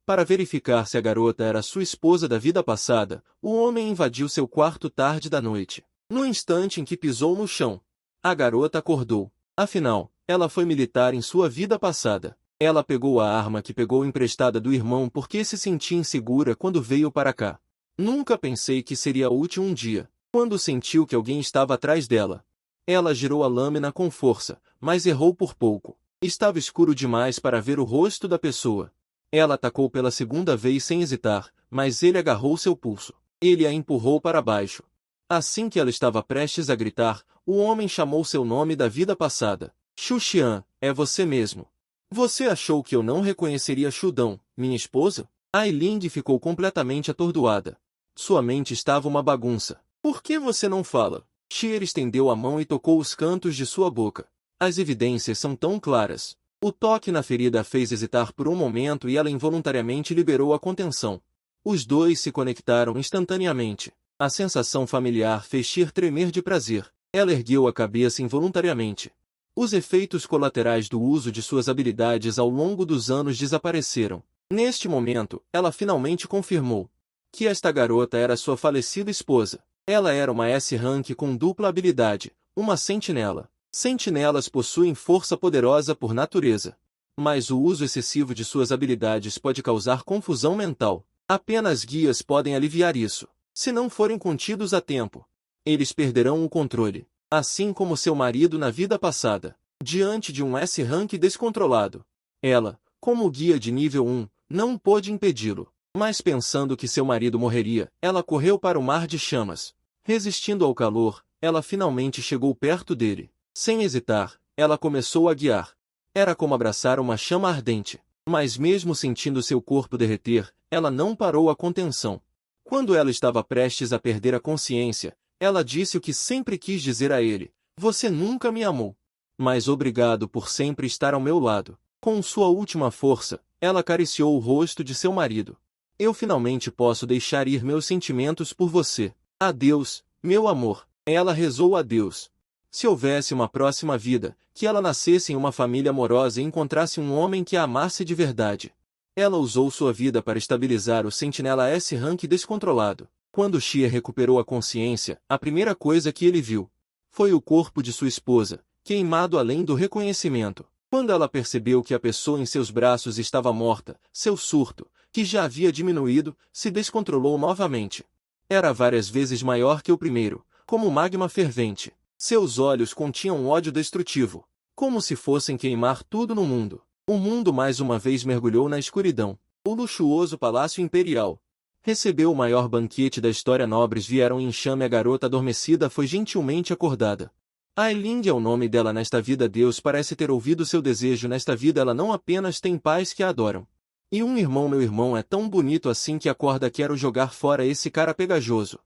Para verificar se a garota era sua esposa da vida passada, o homem invadiu seu quarto tarde da noite. No instante em que pisou no chão, a garota acordou. Afinal, ela foi militar em sua vida passada. Ela pegou a arma que pegou emprestada do irmão porque se sentia insegura quando veio para cá. Nunca pensei que seria útil um dia. Quando sentiu que alguém estava atrás dela, ela girou a lâmina com força, mas errou por pouco. Estava escuro demais para ver o rosto da pessoa. Ela atacou pela segunda vez sem hesitar, mas ele agarrou seu pulso. Ele a empurrou para baixo. Assim que ela estava prestes a gritar, o homem chamou seu nome da vida passada. Xuxian, é você mesmo. Você achou que eu não reconheceria Shudão, minha esposa? Ailing ficou completamente atordoada. Sua mente estava uma bagunça. Por que você não fala? Xier estendeu a mão e tocou os cantos de sua boca. As evidências são tão claras. O toque na ferida a fez hesitar por um momento e ela involuntariamente liberou a contenção. Os dois se conectaram instantaneamente. A sensação familiar fez Xier tremer de prazer. Ela ergueu a cabeça involuntariamente. Os efeitos colaterais do uso de suas habilidades ao longo dos anos desapareceram. Neste momento, ela finalmente confirmou que esta garota era sua falecida esposa. Ela era uma S-Rank com dupla habilidade, uma sentinela. Sentinelas possuem força poderosa por natureza. Mas o uso excessivo de suas habilidades pode causar confusão mental. Apenas guias podem aliviar isso. Se não forem contidos a tempo, eles perderão o controle. Assim como seu marido na vida passada. Diante de um S-Rank descontrolado, ela, como guia de nível 1, não pôde impedi-lo. Mas pensando que seu marido morreria, ela correu para o mar de chamas. Resistindo ao calor, ela finalmente chegou perto dele. Sem hesitar, ela começou a guiar. Era como abraçar uma chama ardente. Mas mesmo sentindo seu corpo derreter, ela não parou a contenção. Quando ela estava prestes a perder a consciência, ela disse o que sempre quis dizer a ele: você nunca me amou. Mas obrigado por sempre estar ao meu lado. Com sua última força, ela acariciou o rosto de seu marido. Eu finalmente posso deixar ir meus sentimentos por você. Adeus, meu amor. Ela rezou a Deus. Se houvesse uma próxima vida, que ela nascesse em uma família amorosa e encontrasse um homem que a amasse de verdade. Ela usou sua vida para estabilizar o sentinela S-Rank descontrolado. Quando Xier recuperou a consciência, a primeira coisa que ele viu foi o corpo de sua esposa, queimado além do reconhecimento. Quando ela percebeu que a pessoa em seus braços estava morta, seu surto, que já havia diminuído, se descontrolou novamente. Era várias vezes maior que o primeiro, como magma fervente. Seus olhos continham um ódio destrutivo, como se fossem queimar tudo no mundo. O mundo mais uma vez mergulhou na escuridão. O luxuoso palácio imperial recebeu o maior banquete da história. Nobres vieram em enxame. A garota adormecida foi gentilmente acordada. Ailing é o nome dela nesta vida. Deus parece ter ouvido seu desejo nesta vida. Ela não apenas tem pais que a adoram. E um irmão. Meu irmão é tão bonito assim que acorda. Quero jogar fora esse cara pegajoso.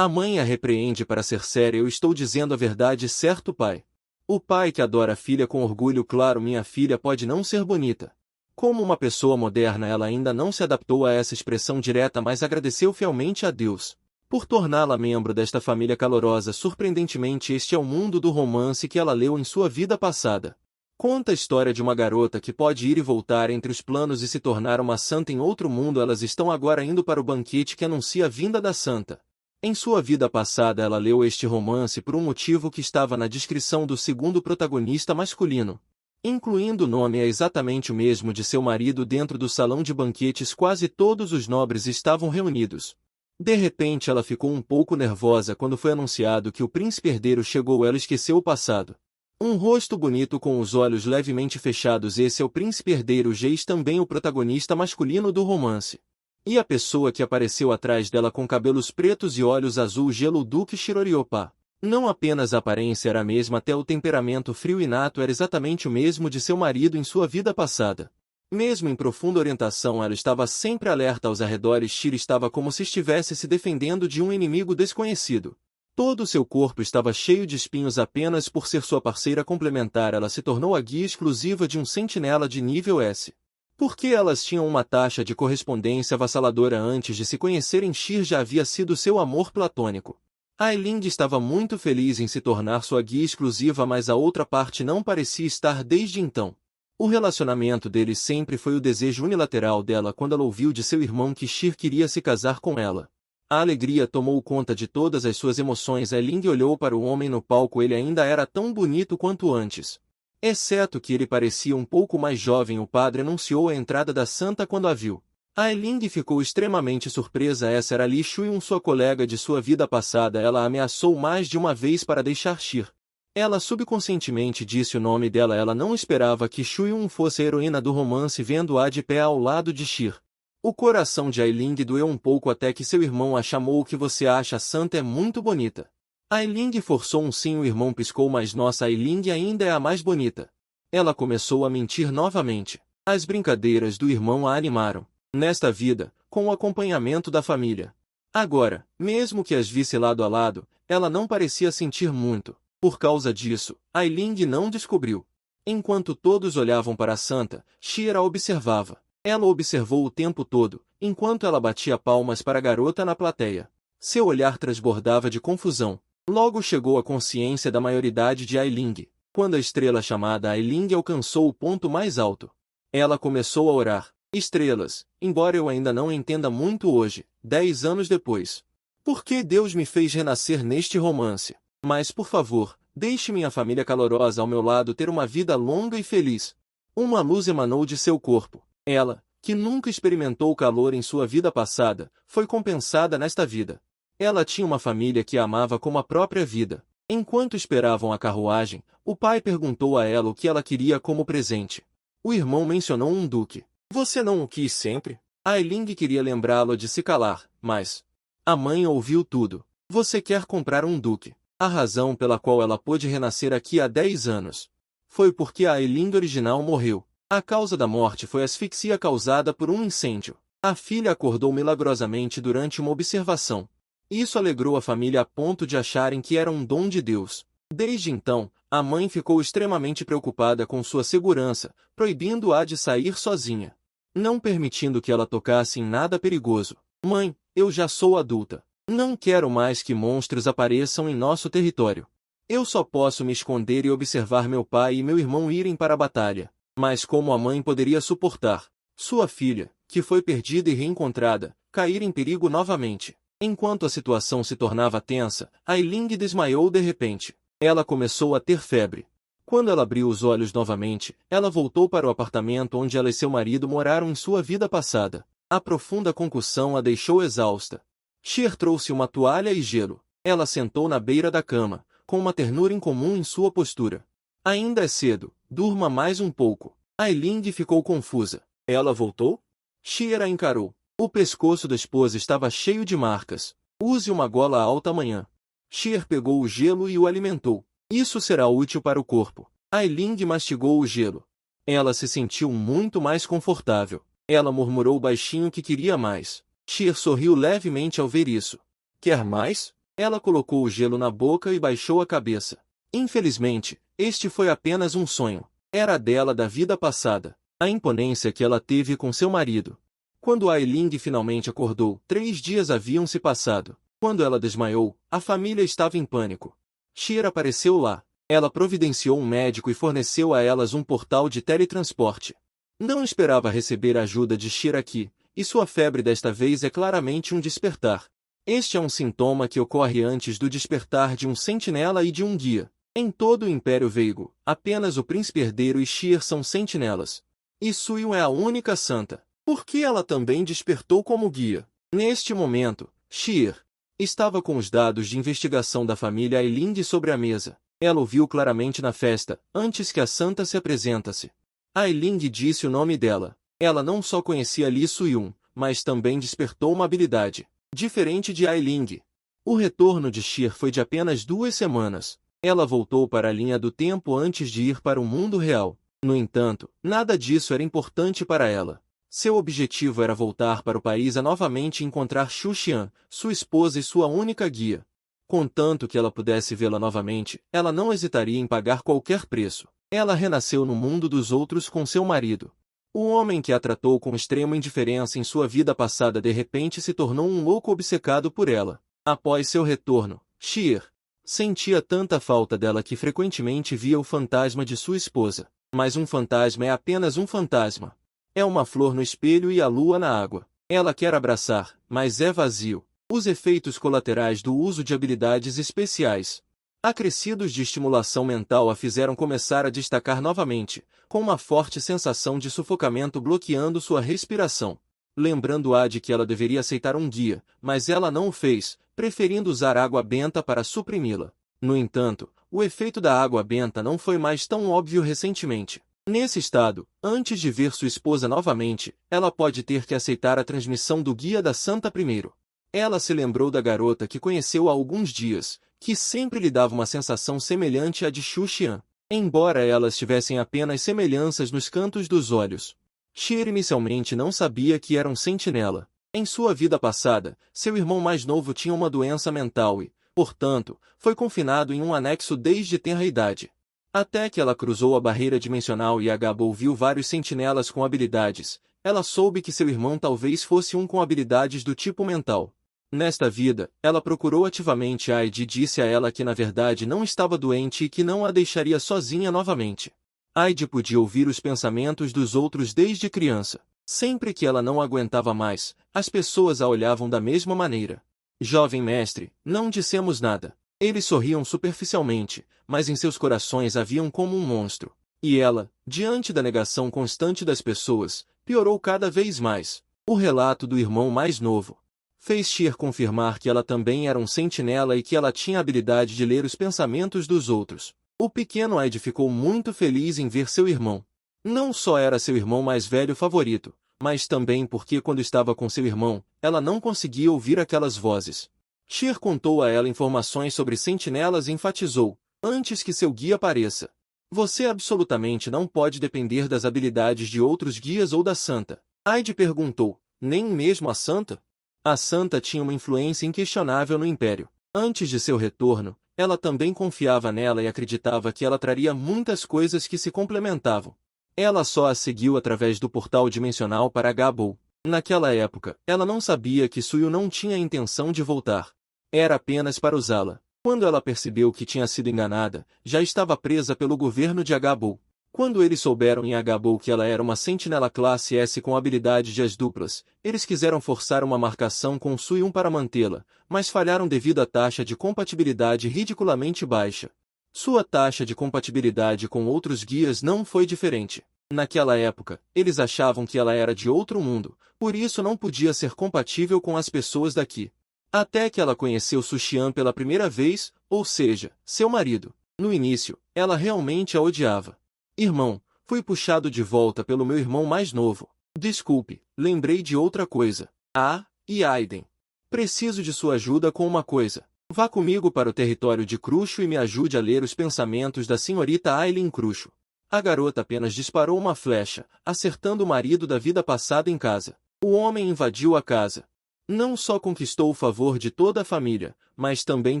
A mãe a repreende para ser séria. Eu estou dizendo a verdade, certo, pai? O pai que adora a filha com orgulho. Claro, minha filha pode não ser bonita. Como uma pessoa moderna, ela ainda não se adaptou a essa expressão direta, mas agradeceu fielmente a Deus por torná-la membro desta família calorosa. Surpreendentemente, este é o mundo do romance que ela leu em sua vida passada. Conta a história de uma garota que pode ir e voltar entre os planos e se tornar uma santa em outro mundo. Elas estão agora indo para o banquete que anuncia a vinda da santa. Em sua vida passada ela leu este romance por um motivo que estava na descrição do segundo protagonista masculino. Incluindo o nome é exatamente o mesmo de seu marido. Dentro do salão de banquetes quase todos os nobres estavam reunidos. De repente ela ficou um pouco nervosa quando foi anunciado que o príncipe herdeiro chegou. Ela esqueceu o passado. Um rosto bonito com os olhos levemente fechados. Esse é o príncipe herdeiro Geis, também o protagonista masculino do romance. E a pessoa que apareceu atrás dela com cabelos pretos e olhos azul gelo, o Duque Shiroriopa. Não apenas a aparência era a mesma, até o temperamento frio inato era exatamente o mesmo de seu marido em sua vida passada. Mesmo em profunda orientação, ela estava sempre alerta aos arredores. Shir estava como se estivesse se defendendo de um inimigo desconhecido. Todo o seu corpo estava cheio de espinhos. Apenas por ser sua parceira complementar, ela se tornou a guia exclusiva de um sentinela de nível S. Porque elas tinham uma taxa de correspondência avassaladora antes de se conhecerem. Shir já havia sido seu amor platônico. Ailing estava muito feliz em se tornar sua guia exclusiva, mas a outra parte não parecia estar desde então. O relacionamento deles sempre foi o desejo unilateral dela quando ela ouviu de seu irmão que Shir queria se casar com ela. A alegria tomou conta de todas as suas emoções. Ailing olhou para o homem no palco. Ele ainda era tão bonito quanto antes. Exceto que ele parecia um pouco mais jovem. O padre anunciou a entrada da santa quando a viu. Ailing ficou extremamente surpresa. Essa era Li Shuiyun, sua colega de sua vida passada. Ela ameaçou mais de uma vez para deixar Shir. Ela subconscientemente disse o nome dela. Ela não esperava que Shuiyun fosse a heroína do romance, vendo-a de pé ao lado de Shir. O coração de Ailing doeu um pouco até que seu irmão a chamou. O que você acha? A santa é muito bonita. Ailing forçou um sim. O irmão piscou. Mas nossa, Ailing ainda é a mais bonita. Ela começou a mentir novamente. As brincadeiras do irmão a animaram. Nesta vida, com o acompanhamento da família. Agora, mesmo que as visse lado a lado, ela não parecia sentir muito. Por causa disso, Ailing não descobriu. Enquanto todos olhavam para a santa, Shir a observava. Ela observou o tempo todo, enquanto ela batia palmas para a garota na plateia. Seu olhar transbordava de confusão. Logo chegou a consciência da maioridade de Ailing. Quando a estrela chamada Ailing alcançou o ponto mais alto, ela começou a orar. Estrelas, embora eu ainda não entenda muito hoje, 10 anos depois. Por que Deus me fez renascer neste romance? Mas por favor, deixe minha família calorosa ao meu lado ter uma vida longa e feliz. Uma luz emanou de seu corpo. Ela, que nunca experimentou calor em sua vida passada, foi compensada nesta vida. Ela tinha uma família que a amava como a própria vida. Enquanto esperavam a carruagem, o pai perguntou a ela o que ela queria como presente. O irmão mencionou um duque. Você não o quis sempre? Ailing queria lembrá-lo de se calar, mas a mãe ouviu tudo. Você quer comprar um duque. A razão pela qual ela pôde renascer aqui há 10 anos foi porque a Ailing original morreu. A causa da morte foi asfixia causada por um incêndio. A filha acordou milagrosamente durante uma observação. Isso alegrou a família a ponto de acharem que era um dom de Deus. Desde então, a mãe ficou extremamente preocupada com sua segurança, proibindo-a de sair sozinha, não permitindo que ela tocasse em nada perigoso. Mãe, eu já sou adulta. Não quero mais que monstros apareçam em nosso território. Eu só posso me esconder e observar meu pai e meu irmão irem para a batalha. Mas como a mãe poderia suportar sua filha, que foi perdida e reencontrada, cair em perigo novamente? Enquanto a situação se tornava tensa, Ailing desmaiou de repente. Ela começou a ter febre. Quando ela abriu os olhos novamente, ela voltou para o apartamento onde ela e seu marido moraram em sua vida passada. A profunda concussão a deixou exausta. Shir trouxe uma toalha e gelo. Ela sentou na beira da cama, com uma ternura incomum em sua postura. Ainda é cedo, durma mais um pouco. Ailing ficou confusa. Ela voltou? Shir a encarou. O pescoço da esposa estava cheio de marcas. Use uma gola alta amanhã. Shir pegou o gelo e o alimentou. Isso será útil para o corpo. Ailing mastigou o gelo. Ela se sentiu muito mais confortável. Ela murmurou baixinho que queria mais. Shir sorriu levemente ao ver isso. Quer mais? Ela colocou o gelo na boca e baixou a cabeça. Infelizmente, este foi apenas um sonho. Era dela da vida passada. A imponência que ela teve com seu marido. Quando Ailing finalmente acordou, 3 dias haviam se passado. Quando ela desmaiou, a família estava em pânico. Shir apareceu lá. Ela providenciou um médico e forneceu a elas um portal de teletransporte. Não esperava receber a ajuda de Shir aqui, e sua febre desta vez é claramente um despertar. Este é um sintoma que ocorre antes do despertar de um sentinela e de um guia. Em todo o Império Veigo, apenas o príncipe herdeiro e Shir são sentinelas. E Suyun é a única santa. Por que ela também despertou como guia? Neste momento, Shir estava com os dados de investigação da família Ailing sobre a mesa. Ela ouviu claramente na festa, antes que a santa se apresentasse. Ailing disse o nome dela. Ela não só conhecia Li Suyun, mas também despertou uma habilidade diferente de Ailing. O retorno de Shir foi de apenas 2 semanas. Ela voltou para a linha do tempo antes de ir para o mundo real. No entanto, nada disso era importante para ela. Seu objetivo era voltar para o país a novamente encontrar Xu Xian, sua esposa e sua única guia. Contanto que ela pudesse vê-la novamente, ela não hesitaria em pagar qualquer preço. Ela renasceu no mundo dos outros com seu marido. O homem que a tratou com extrema indiferença em sua vida passada de repente se tornou um louco obcecado por ela. Após seu retorno, Shir sentia tanta falta dela que frequentemente via o fantasma de sua esposa. Mas um fantasma é apenas um fantasma. É uma flor no espelho e a lua na água. Ela quer abraçar, mas é vazio. Os efeitos colaterais do uso de habilidades especiais acrescidos de estimulação mental a fizeram começar a destacar novamente, com uma forte sensação de sufocamento bloqueando sua respiração. Lembrando-a de que ela deveria aceitar um guia, mas ela não o fez, preferindo usar água benta para suprimi-la. No entanto, o efeito da água benta não foi mais tão óbvio recentemente. Nesse estado, antes de ver sua esposa novamente, ela pode ter que aceitar a transmissão do guia da Santa primeiro. Ela se lembrou da garota que conheceu há alguns dias, que sempre lhe dava uma sensação semelhante à de Xu Xian, embora elas tivessem apenas semelhanças nos cantos dos olhos. Xier inicialmente não sabia que era um sentinela. Em sua vida passada, seu irmão mais novo tinha uma doença mental e, portanto, foi confinado em um anexo desde tenra idade. Até que ela cruzou a barreira dimensional e acabou viu vários sentinelas com habilidades, ela soube que seu irmão talvez fosse um com habilidades do tipo mental. Nesta vida, ela procurou ativamente Aide e disse a ela que na verdade não estava doente e que não a deixaria sozinha novamente. Aide podia ouvir os pensamentos dos outros desde criança. Sempre que ela não aguentava mais, as pessoas a olhavam da mesma maneira. Jovem mestre, não dissemos nada. Eles sorriam superficialmente, mas em seus corações haviam como um monstro. E ela, diante da negação constante das pessoas, piorou cada vez mais. O relato do irmão mais novo fez Xier confirmar que ela também era um sentinela e que ela tinha a habilidade de ler os pensamentos dos outros. O pequeno Aide ficou muito feliz em ver seu irmão. Não só era seu irmão mais velho favorito, mas também porque quando estava com seu irmão, ela não conseguia ouvir aquelas vozes. Xier contou a ela informações sobre sentinelas e enfatizou, antes que seu guia apareça. Você absolutamente não pode depender das habilidades de outros guias ou da Santa. Aide perguntou, nem mesmo a Santa? A Santa tinha uma influência inquestionável no Império. Antes de seu retorno, ela também confiava nela e acreditava que ela traria muitas coisas que se complementavam. Ela só a seguiu através do portal dimensional para Gabou. Naquela época, ela não sabia que Suyu não tinha a intenção de voltar. Era apenas para usá-la. Quando ela percebeu que tinha sido enganada, já estava presa pelo governo de Agabou. Quando eles souberam em Agabou que ela era uma sentinela classe S com habilidade de as duplas, eles quiseram forçar uma marcação com Suyun para mantê-la, mas falharam devido à taxa de compatibilidade ridiculamente baixa. Sua taxa de compatibilidade com outros guias não foi diferente. Naquela época, eles achavam que ela era de outro mundo, por isso não podia ser compatível com as pessoas daqui. Até que ela conheceu Su Xian pela primeira vez, ou seja, seu marido. No início, ela realmente a odiava. Irmão, fui puxado de volta pelo meu irmão mais novo. Desculpe, lembrei de outra coisa. Ah, e Aiden. Preciso de sua ajuda com uma coisa. Vá comigo para o território de Cruxo e me ajude a ler os pensamentos da senhorita Aileen Cruxo. A garota apenas disparou uma flecha, acertando o marido da vida passada em casa. O homem invadiu a casa. Não só conquistou o favor de toda a família, mas também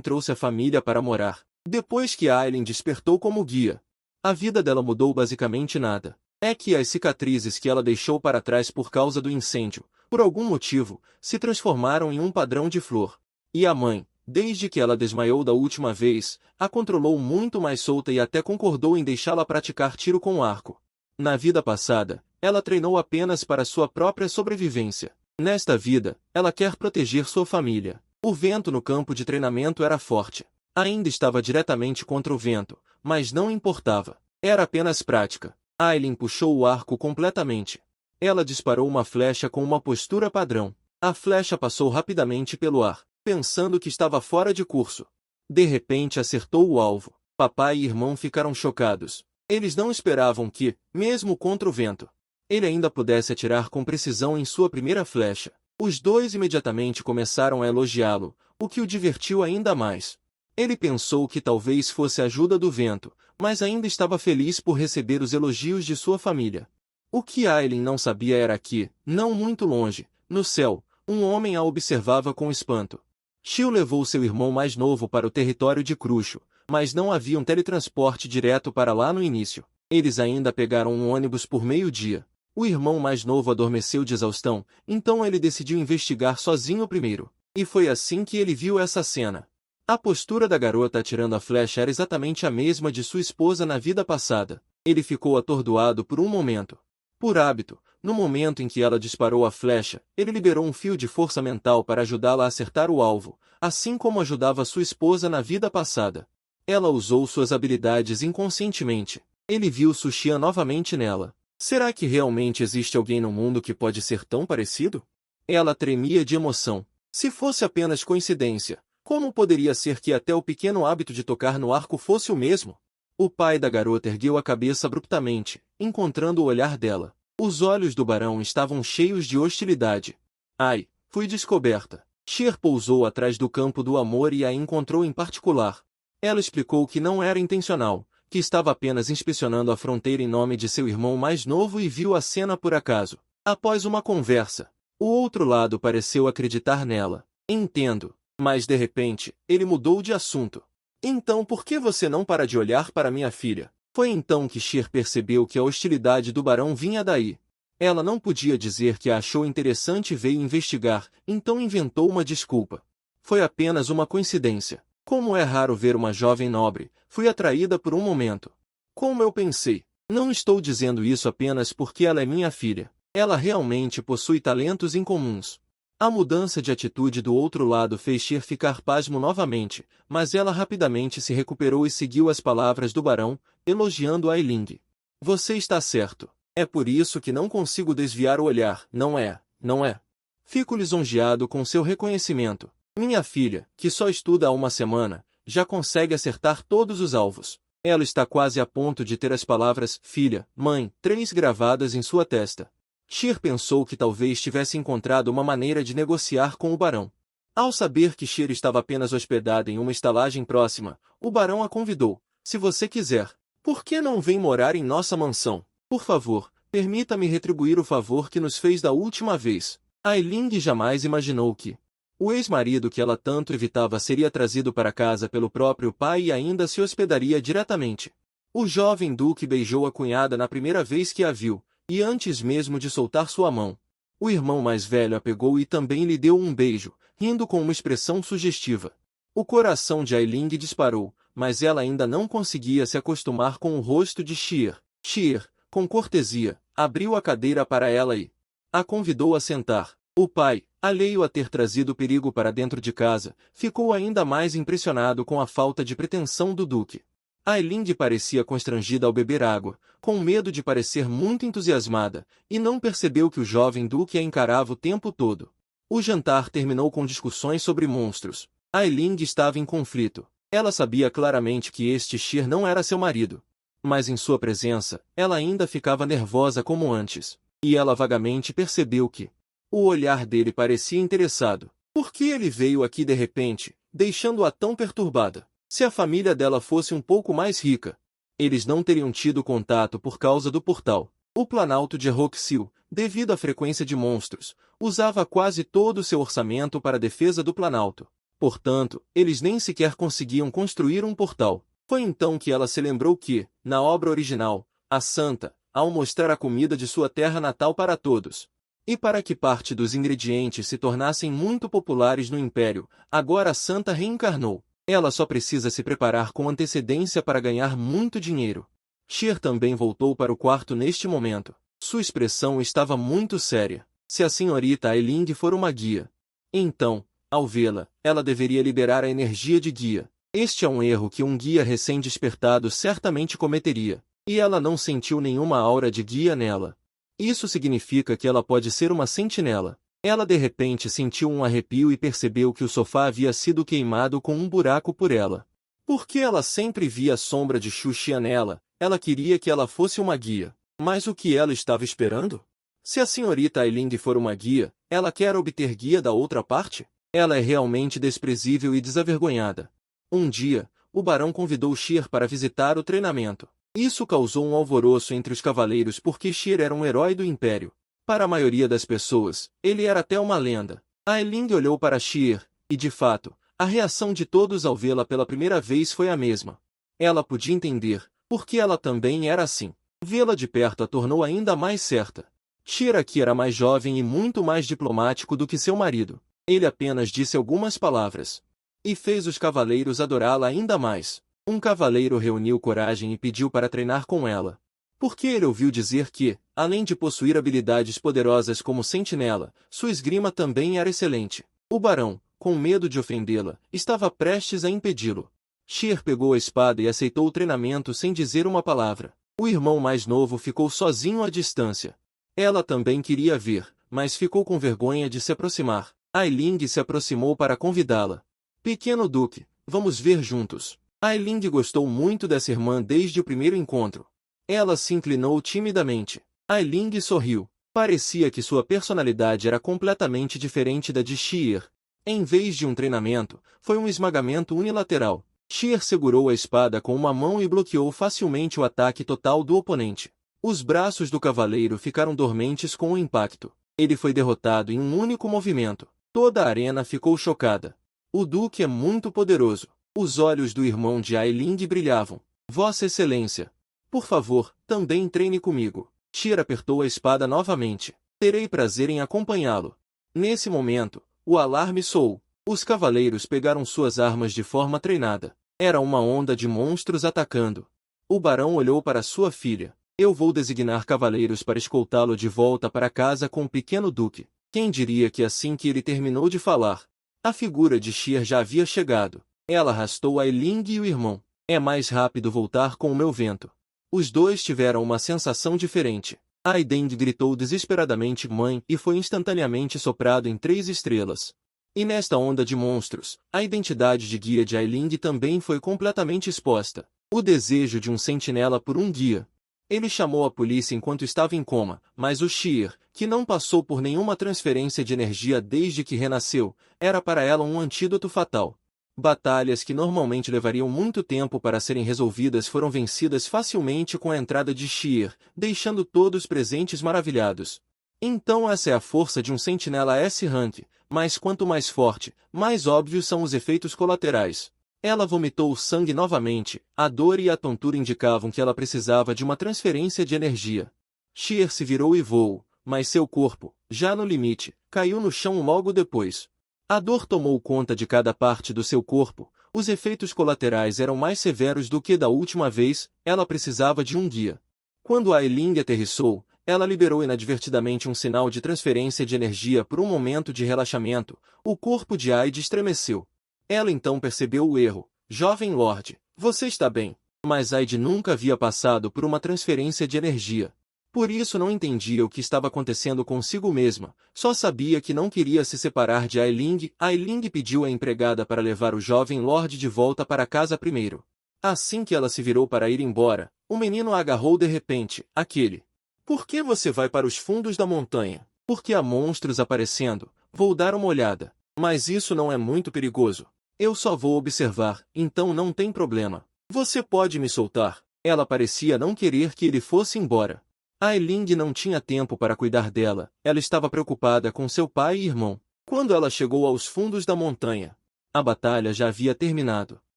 trouxe a família para morar. Depois que Aileen despertou como guia, a vida dela mudou basicamente nada. É que as cicatrizes que ela deixou para trás por causa do incêndio, por algum motivo, se transformaram em um padrão de flor. E a mãe, desde que ela desmaiou da última vez, a controlou muito mais solta e até concordou em deixá-la praticar tiro com arco. Na vida passada, ela treinou apenas para sua própria sobrevivência. Nesta vida, ela quer proteger sua família. O vento no campo de treinamento era forte. Ainda estava diretamente contra o vento, mas não importava. Era apenas prática. Aileen puxou o arco completamente. Ela disparou uma flecha com uma postura padrão. A flecha passou rapidamente pelo ar, pensando que estava fora de curso. De repente acertou o alvo. Papai e irmão ficaram chocados. Eles não esperavam que, mesmo contra o vento, ele ainda pudesse atirar com precisão em sua primeira flecha. Os dois imediatamente começaram a elogiá-lo, o que o divertiu ainda mais. Ele pensou que talvez fosse a ajuda do vento, mas ainda estava feliz por receber os elogios de sua família. O que Aileen não sabia era que, não muito longe, no céu, um homem a observava com espanto. Xiu levou seu irmão mais novo para o território de Cruxo, mas não havia um teletransporte direto para lá no início. Eles ainda pegaram um ônibus por meio-dia. O irmão mais novo adormeceu de exaustão, então ele decidiu investigar sozinho primeiro. E foi assim que ele viu essa cena. A postura da garota atirando a flecha era exatamente a mesma de sua esposa na vida passada. Ele ficou atordoado por um momento. Por hábito, no momento em que ela disparou a flecha, ele liberou um fio de força mental para ajudá-la a acertar o alvo, assim como ajudava sua esposa na vida passada. Ela usou suas habilidades inconscientemente. Ele viu Suxian novamente nela. Será que realmente existe alguém no mundo que pode ser tão parecido? Ela tremia de emoção. Se fosse apenas coincidência, como poderia ser que até o pequeno hábito de tocar no arco fosse o mesmo? O pai da garota ergueu a cabeça abruptamente, encontrando o olhar dela. Os olhos do barão estavam cheios de hostilidade. Ai, fui descoberta. Cher pousou atrás do campo do amor e a encontrou em particular. Ela explicou que não era intencional, que estava apenas inspecionando a fronteira em nome de seu irmão mais novo e viu a cena por acaso. Após uma conversa, o outro lado pareceu acreditar nela. Entendo. Mas de repente, ele mudou de assunto. Então por que você não para de olhar para minha filha? Foi então que Cher percebeu que a hostilidade do barão vinha daí. Ela não podia dizer que a achou interessante e veio investigar, então inventou uma desculpa. Foi apenas uma coincidência. Como é raro ver uma jovem nobre, fui atraída por um momento. Como eu pensei. Não estou dizendo isso apenas porque ela é minha filha. Ela realmente possui talentos incomuns. A mudança de atitude do outro lado fez Cher ficar pasmo novamente, mas ela rapidamente se recuperou e seguiu as palavras do barão, elogiando Ailing. Você está certo. É por isso que não consigo desviar o olhar, não é? Não é? Fico lisonjeado com seu reconhecimento. Minha filha, que só estuda há uma semana, já consegue acertar todos os alvos. Ela está quase a ponto de ter as palavras filha, mãe, 3 gravadas em sua testa. Cher pensou que talvez tivesse encontrado uma maneira de negociar com o barão. Ao saber que Cher estava apenas hospedada em uma estalagem próxima, o barão a convidou. Se você quiser, por que não vem morar em nossa mansão? Por favor, permita-me retribuir o favor que nos fez da última vez. Ailing jamais imaginou que o ex-marido que ela tanto evitava seria trazido para casa pelo próprio pai e ainda se hospedaria diretamente. O jovem duque beijou a cunhada na primeira vez que a viu, e antes mesmo de soltar sua mão, o irmão mais velho a pegou e também lhe deu um beijo, rindo com uma expressão sugestiva. O coração de Ailing disparou, mas ela ainda não conseguia se acostumar com o rosto de Cher. Cher, com cortesia, abriu a cadeira para ela e a convidou a sentar. O pai, alheio a ter trazido perigo para dentro de casa, ficou ainda mais impressionado com a falta de pretensão do duque. Ailing parecia constrangida ao beber água, com medo de parecer muito entusiasmada, e não percebeu que o jovem duque a encarava o tempo todo. O jantar terminou com discussões sobre monstros. Ailing estava em conflito. Ela sabia claramente que este Cher não era seu marido. Mas em sua presença, ela ainda ficava nervosa como antes. E ela vagamente percebeu que o olhar dele parecia interessado. Por que ele veio aqui de repente, deixando-a tão perturbada? Se a família dela fosse um pouco mais rica, eles não teriam tido contato por causa do portal. O Planalto de Roxil, devido à frequência de monstros, usava quase todo o seu orçamento para a defesa do Planalto. Portanto, eles nem sequer conseguiam construir um portal. Foi então que ela se lembrou que, na obra original, a Santa, ao mostrar a comida de sua terra natal para todos, e para que parte dos ingredientes se tornassem muito populares no Império, agora a Santa reencarnou. Ela só precisa se preparar com antecedência para ganhar muito dinheiro. Cher também voltou para o quarto neste momento. Sua expressão estava muito séria. Se a senhorita Ailing for uma guia, então, ao vê-la, ela deveria liberar a energia de guia. Este é um erro que um guia recém-despertado certamente cometeria. E ela não sentiu nenhuma aura de guia nela. Isso significa que ela pode ser uma sentinela. Ela de repente sentiu um arrepio e percebeu que o sofá havia sido queimado com um buraco por ela. Porque ela sempre via a sombra de Xuxia nela, ela queria que ela fosse uma guia. Mas o que ela estava esperando? Se a senhorita Ailing for uma guia, ela quer obter guia da outra parte? Ela é realmente desprezível e desavergonhada. Um dia, o barão convidou Cher para visitar o treinamento. Isso causou um alvoroço entre os cavaleiros porque Cher era um herói do Império. Para a maioria das pessoas, ele era até uma lenda. Ailing olhou para Cher, e de fato, a reação de todos ao vê-la pela primeira vez foi a mesma. Ela podia entender, porque ela também era assim. Vê-la de perto a tornou ainda mais certa. Cher aqui era mais jovem e muito mais diplomático do que seu marido. Ele apenas disse algumas palavras. E fez os cavaleiros adorá-la ainda mais. Um cavaleiro reuniu coragem e pediu para treinar com ela. Porque ele ouviu dizer que, além de possuir habilidades poderosas como sentinela, sua esgrima também era excelente. O barão, com medo de ofendê-la, estava prestes a impedi-lo. Sheer pegou a espada e aceitou o treinamento sem dizer uma palavra. O irmão mais novo ficou sozinho à distância. Ela também queria ver, mas ficou com vergonha de se aproximar. Ailing se aproximou para convidá-la. Pequeno Duque, vamos ver juntos. Ailing gostou muito dessa irmã desde o primeiro encontro. Ela se inclinou timidamente. Ailing sorriu. Parecia que sua personalidade era completamente diferente da de Sheer. Em vez de um treinamento, foi um esmagamento unilateral. Sheer segurou a espada com uma mão e bloqueou facilmente o ataque total do oponente. Os braços do cavaleiro ficaram dormentes com o impacto. Ele foi derrotado em um único movimento. Toda a arena ficou chocada. O Duque é muito poderoso. Os olhos do irmão de Ailing brilhavam. Vossa Excelência, por favor, também treine comigo. Sheer apertou a espada novamente. Terei prazer em acompanhá-lo. Nesse momento, o alarme soou. Os cavaleiros pegaram suas armas de forma treinada. Era uma onda de monstros atacando. O barão olhou para sua filha. Eu vou designar cavaleiros para escoltá-lo de volta para casa com o pequeno duque. Quem diria que assim que ele terminou de falar, a figura de Sheer já havia chegado. Ela arrastou Ailing e o irmão. É mais rápido voltar com o meu vento. Os dois tiveram uma sensação diferente. Aiden gritou desesperadamente mãe e foi instantaneamente soprado em 3 estrelas. E nesta onda de monstros, a identidade de guia de Ailing também foi completamente exposta. O desejo de um sentinela por um guia. Ele chamou a polícia enquanto estava em coma, mas o Sheer, que não passou por nenhuma transferência de energia desde que renasceu, era para ela um antídoto fatal. Batalhas que normalmente levariam muito tempo para serem resolvidas foram vencidas facilmente com a entrada de Sheer, deixando todos presentes maravilhados. Então essa é a força de um sentinela S-Rank, mas quanto mais forte, mais óbvios são os efeitos colaterais. Ela vomitou sangue novamente, a dor e a tontura indicavam que ela precisava de uma transferência de energia. Sheer se virou e voou, mas seu corpo, já no limite, caiu no chão logo depois. A dor tomou conta de cada parte do seu corpo, os efeitos colaterais eram mais severos do que da última vez, ela precisava de um guia. Quando Ailing aterrissou, ela liberou inadvertidamente um sinal de transferência de energia por um momento de relaxamento, o corpo de Aide estremeceu. Ela então percebeu o erro. Jovem Lorde, você está bem. Mas Aide nunca havia passado por uma transferência de energia. Por isso não entendia o que estava acontecendo consigo mesma, só sabia que não queria se separar de Ailing. Ailing pediu à empregada para levar o jovem Lorde de volta para casa primeiro. Assim que ela se virou para ir embora, o menino a agarrou de repente, aquele. Por que você vai para os fundos da montanha? Porque há monstros aparecendo, vou dar uma olhada. Mas isso não é muito perigoso. Eu só vou observar, então não tem problema. Você pode me soltar. Ela parecia não querer que ele fosse embora. Ailing não tinha tempo para cuidar dela, ela estava preocupada com seu pai e irmão. Quando ela chegou aos fundos da montanha, a batalha já havia terminado.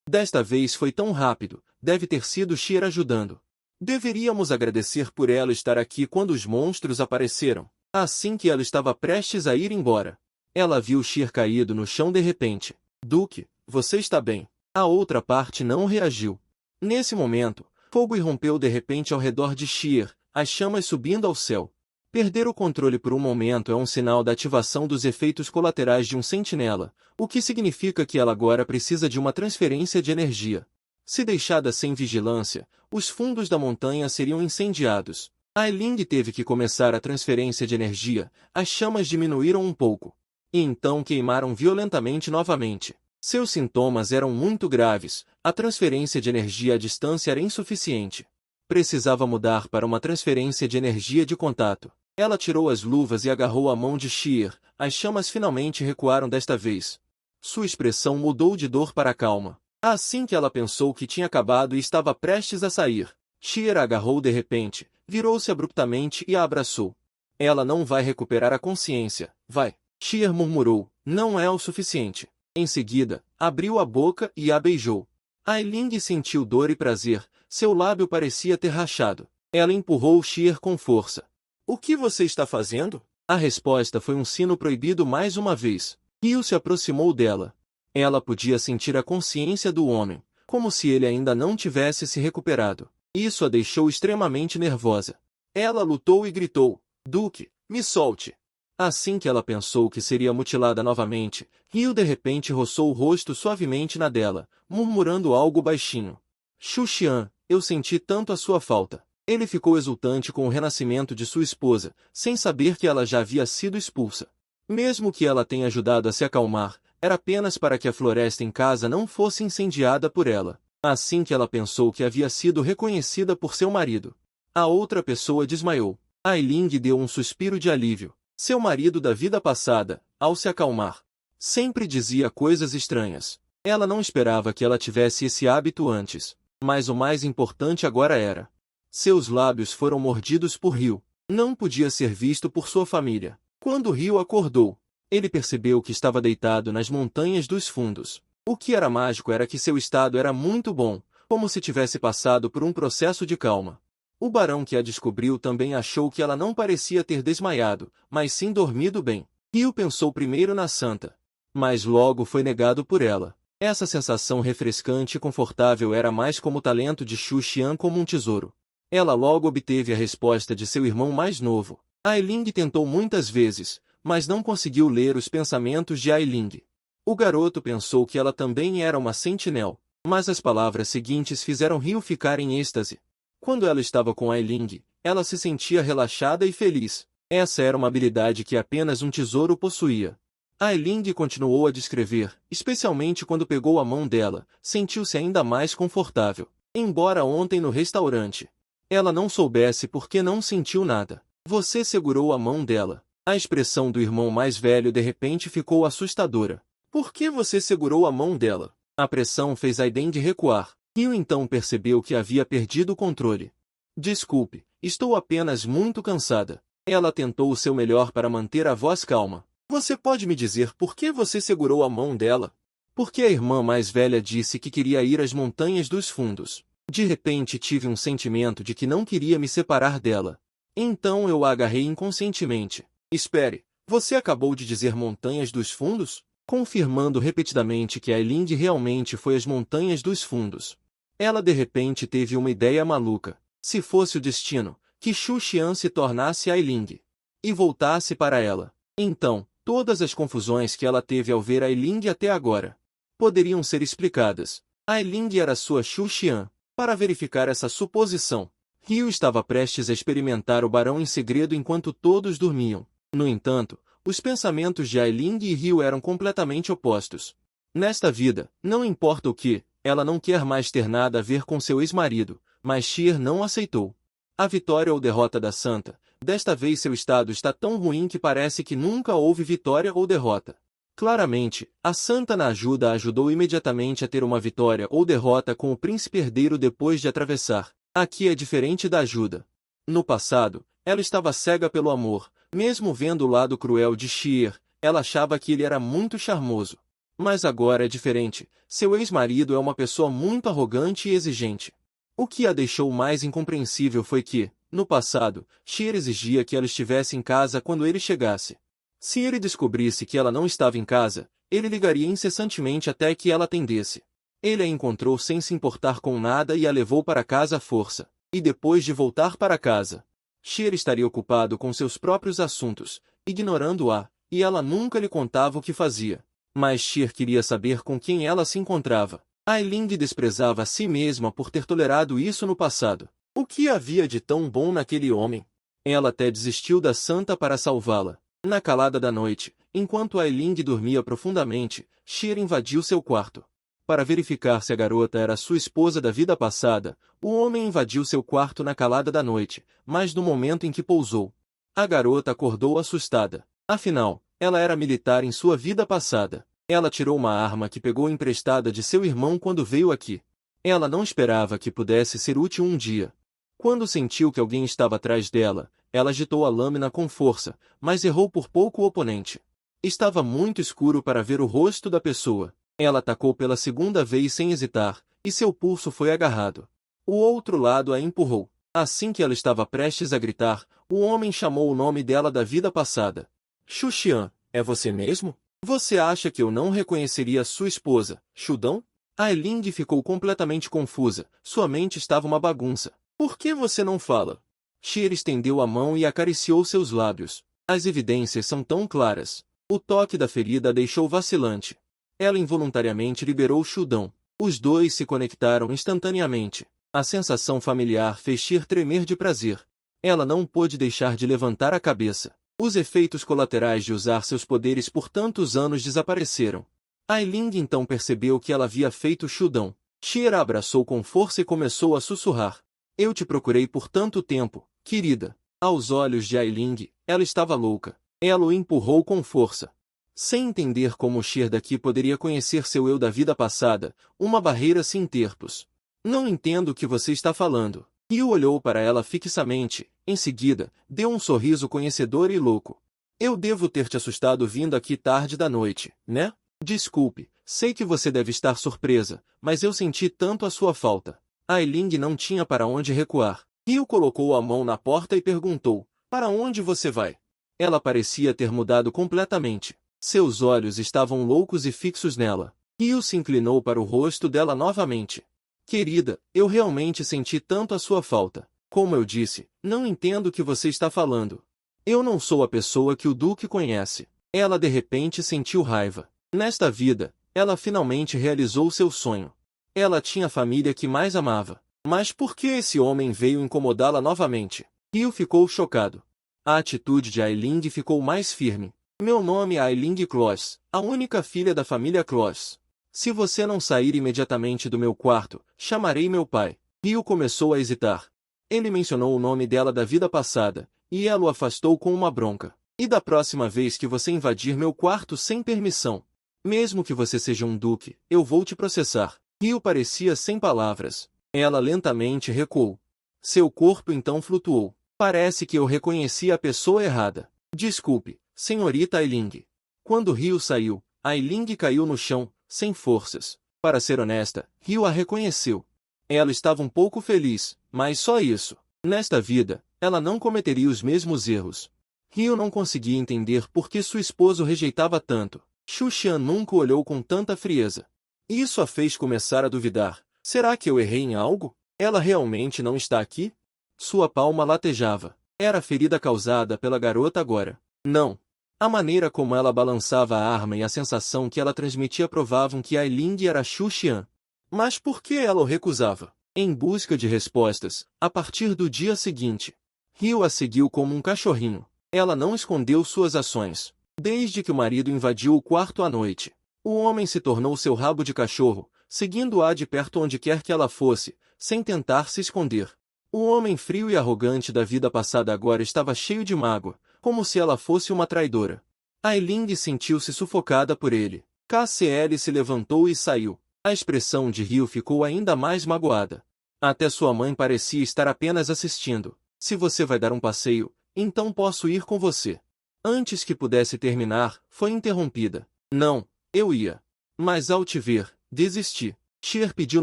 Desta vez foi tão rápido, deve ter sido Sheer ajudando. Deveríamos agradecer por ela estar aqui quando os monstros apareceram. Assim que ela estava prestes a ir embora, ela viu Sheer caído no chão de repente. Duque, você está bem? A outra parte não reagiu. Nesse momento, fogo irrompeu de repente ao redor de Sheer, as chamas subindo ao céu. Perder o controle por um momento é um sinal da ativação dos efeitos colaterais de um sentinela, o que significa que ela agora precisa de uma transferência de energia. Se deixada sem vigilância, os fundos da montanha seriam incendiados. Ailing teve que começar a transferência de energia, as chamas diminuíram um pouco. E então queimaram violentamente novamente. Seus sintomas eram muito graves, a transferência de energia à distância era insuficiente. Precisava mudar para uma transferência de energia de contato. Ela tirou as luvas e agarrou a mão de Sheer, as chamas finalmente recuaram desta vez. Sua expressão mudou de dor para calma. Assim que ela pensou que tinha acabado e estava prestes a sair, Sheer a agarrou de repente, virou-se abruptamente e a abraçou. Ela não vai recuperar a consciência, vai. Sheer murmurou, não é o suficiente. Em seguida, abriu a boca e a beijou. Ailing sentiu dor e prazer, seu lábio parecia ter rachado. Ela empurrou Sheer com força. O que você está fazendo? A resposta foi um sino proibido mais uma vez. Ryu se aproximou dela. Ela podia sentir a consciência do homem, como se ele ainda não tivesse se recuperado. Isso a deixou extremamente nervosa. Ela lutou e gritou: Duque, me solte! Assim que ela pensou que seria mutilada novamente, Ryu de repente roçou o rosto suavemente na dela, murmurando algo baixinho. Xu Xian, eu senti tanto a sua falta. Ele ficou exultante com o renascimento de sua esposa, sem saber que ela já havia sido expulsa. Mesmo que ela tenha ajudado a se acalmar, era apenas para que a floresta em casa não fosse incendiada por ela. Assim que ela pensou que havia sido reconhecida por seu marido, a outra pessoa desmaiou. Ai Ling deu um suspiro de alívio. Seu marido da vida passada, ao se acalmar, sempre dizia coisas estranhas. Ela não esperava que ela tivesse esse hábito antes, mas o mais importante agora era. Seus lábios foram mordidos por Ryu. Não podia ser visto por sua família. Quando Ryu acordou, ele percebeu que estava deitado nas montanhas dos fundos. O que era mágico era que seu estado era muito bom, como se tivesse passado por um processo de calma. O barão que a descobriu também achou que ela não parecia ter desmaiado, mas sim dormido bem. Ryu pensou primeiro na santa, mas logo foi negado por ela. Essa sensação refrescante e confortável era mais como o talento de Xu Xian como um tesouro. Ela logo obteve a resposta de seu irmão mais novo. Ai Ling tentou muitas vezes, mas não conseguiu ler os pensamentos de Ai Ling. O garoto pensou que ela também era uma sentinel, mas as palavras seguintes fizeram Ryu ficar em êxtase. Quando ela estava com Ai Ling, ela se sentia relaxada e feliz. Essa era uma habilidade que apenas um tesouro possuía. Ai Ling continuou a descrever, especialmente quando pegou a mão dela, sentiu-se ainda mais confortável. Embora ontem no restaurante ela não soubesse por que não sentiu nada. Você segurou a mão dela. A expressão do irmão mais velho de repente ficou assustadora. Por que você segurou a mão dela? A pressão fez Aiden recuar. Ryu então percebeu que havia perdido o controle. Desculpe, estou apenas muito cansada. Ela tentou o seu melhor para manter a voz calma. Você pode me dizer por que você segurou a mão dela? Porque a irmã mais velha disse que queria ir às montanhas dos fundos. De repente tive um sentimento de que não queria me separar dela. Então eu a agarrei inconscientemente. Espere, você acabou de dizer montanhas dos fundos? Confirmando repetidamente que Ai Ling realmente foi às montanhas dos fundos. Ela de repente teve uma ideia maluca. Se fosse o destino, que Xu Xian se tornasse Ai Ling e voltasse para ela. Então, todas as confusões que ela teve ao ver Ai Ling até agora poderiam ser explicadas. Ai Ling era sua Xu Xian. Para verificar essa suposição, Ryu estava prestes a experimentar o barão em segredo enquanto todos dormiam. No entanto, os pensamentos de Ai Ling e Ryu eram completamente opostos. Nesta vida, não importa o que, ela não quer mais ter nada a ver com seu ex-marido, mas Sheer não aceitou. A vitória ou derrota da Santa, desta vez seu estado está tão ruim que parece que nunca houve vitória ou derrota. Claramente, a Santa na ajuda a ajudou imediatamente a ter uma vitória ou derrota com o príncipe herdeiro depois de atravessar. Aqui é diferente da ajuda. No passado, ela estava cega pelo amor, mesmo vendo o lado cruel de Sheer, ela achava que ele era muito charmoso. Mas agora é diferente, seu ex-marido é uma pessoa muito arrogante e exigente. O que a deixou mais incompreensível foi que, no passado, Sheer exigia que ela estivesse em casa quando ele chegasse. Se ele descobrisse que ela não estava em casa, ele ligaria incessantemente até que ela atendesse. Ele a encontrou sem se importar com nada e a levou para casa à força. E depois de voltar para casa, Sheer estaria ocupado com seus próprios assuntos, ignorando-a, e ela nunca lhe contava o que fazia. Mas Sheer queria saber com quem ela se encontrava. Ai Ling desprezava a si mesma por ter tolerado isso no passado. O que havia de tão bom naquele homem? Ela até desistiu da Santa para salvá-la. Na calada da noite, enquanto Ai Ling dormia profundamente, Sheer invadiu seu quarto. Para verificar se a garota era sua esposa da vida passada, o homem invadiu seu quarto na calada da noite, mas no momento em que pousou, a garota acordou assustada. Afinal, ela era militar em sua vida passada. Ela tirou uma arma que pegou emprestada de seu irmão quando veio aqui. Ela não esperava que pudesse ser útil um dia. Quando sentiu que alguém estava atrás dela, ela agitou a lâmina com força, mas errou por pouco o oponente. Estava muito escuro para ver o rosto da pessoa. Ela atacou pela segunda vez sem hesitar, e seu pulso foi agarrado. O outro lado a empurrou. Assim que ela estava prestes a gritar, o homem chamou o nome dela da vida passada. Xu Xian, é você mesmo? Você acha que eu não reconheceria sua esposa, Xudão? Ai Ling ficou completamente confusa, sua mente estava uma bagunça. Por que você não fala? Sheer estendeu a mão e acariciou seus lábios. As evidências são tão claras. O toque da ferida a deixou vacilante. Ela involuntariamente liberou Shudão. Os dois se conectaram instantaneamente. A sensação familiar fez Sheer tremer de prazer. Ela não pôde deixar de levantar a cabeça. Os efeitos colaterais de usar seus poderes por tantos anos desapareceram. Ailing então percebeu que ela havia feito Shudão. Sheer a abraçou com força e começou a sussurrar. Eu te procurei por tanto tempo, querida. Aos olhos de Ailing, ela estava louca. Ela o empurrou com força. Sem entender como Sheer daqui poderia conhecer seu eu da vida passada, uma barreira se interpôs. Não entendo o que você está falando. Ryu olhou para ela fixamente, em seguida, deu um sorriso conhecedor e louco. Eu devo ter te assustado vindo aqui tarde da noite, né? Desculpe, sei que você deve estar surpresa, mas eu senti tanto a sua falta. Ailing não tinha para onde recuar. Ryu colocou a mão na porta e perguntou, para onde você vai? Ela parecia ter mudado completamente. Seus olhos estavam loucos e fixos nela. Ryu se inclinou para o rosto dela novamente. Querida, eu realmente senti tanto a sua falta. Como eu disse, não entendo o que você está falando. Eu não sou a pessoa que o Duque conhece. Ela de repente sentiu raiva. Nesta vida, ela finalmente realizou seu sonho. Ela tinha a família que mais amava. Mas por que esse homem veio incomodá-la novamente? Ryu ficou chocado. A atitude de Ailing ficou mais firme. Meu nome é Ailing Kloss, a única filha da família Kloss. Se você não sair imediatamente do meu quarto, chamarei meu pai. Ryu começou a hesitar. Ele mencionou o nome dela da vida passada, e ela o afastou com uma bronca. E da próxima vez que você invadir meu quarto sem permissão, mesmo que você seja um duque, eu vou te processar. Ryu parecia sem palavras. Ela lentamente recuou. Seu corpo então flutuou. Parece que eu reconheci a pessoa errada. Desculpe, senhorita Ailing. Quando Ryu saiu, Ailing caiu no chão, sem forças. Para ser honesta, Ryu a reconheceu. Ela estava um pouco feliz, mas só isso. Nesta vida, ela não cometeria os mesmos erros. Ryu não conseguia entender por que sua esposa o rejeitava tanto. Xu Xian nunca o olhou com tanta frieza. Isso a fez começar a duvidar. Será que eu errei em algo? Ela realmente não está aqui? Sua palma latejava. Era a ferida causada pela garota agora. Não. A maneira como ela balançava a arma e a sensação que ela transmitia provavam que Ailing era Xu Xian. Mas por que ela o recusava? Em busca de respostas, a partir do dia seguinte, Ryu a seguiu como um cachorrinho. Ela não escondeu suas ações. Desde que o marido invadiu o quarto à noite, o homem se tornou seu rabo de cachorro, seguindo-a de perto onde quer que ela fosse, sem tentar se esconder. O homem frio e arrogante da vida passada agora estava cheio de mágoa, como se ela fosse uma traidora. Ailing sentiu-se sufocada por ele. KCL se levantou e saiu. A expressão de Ryu ficou ainda mais magoada. Até sua mãe parecia estar apenas assistindo. Se você vai dar um passeio, então posso ir com você. Antes que pudesse terminar, foi interrompida. Não, eu ia. Mas ao te ver, desisti. Sheer pediu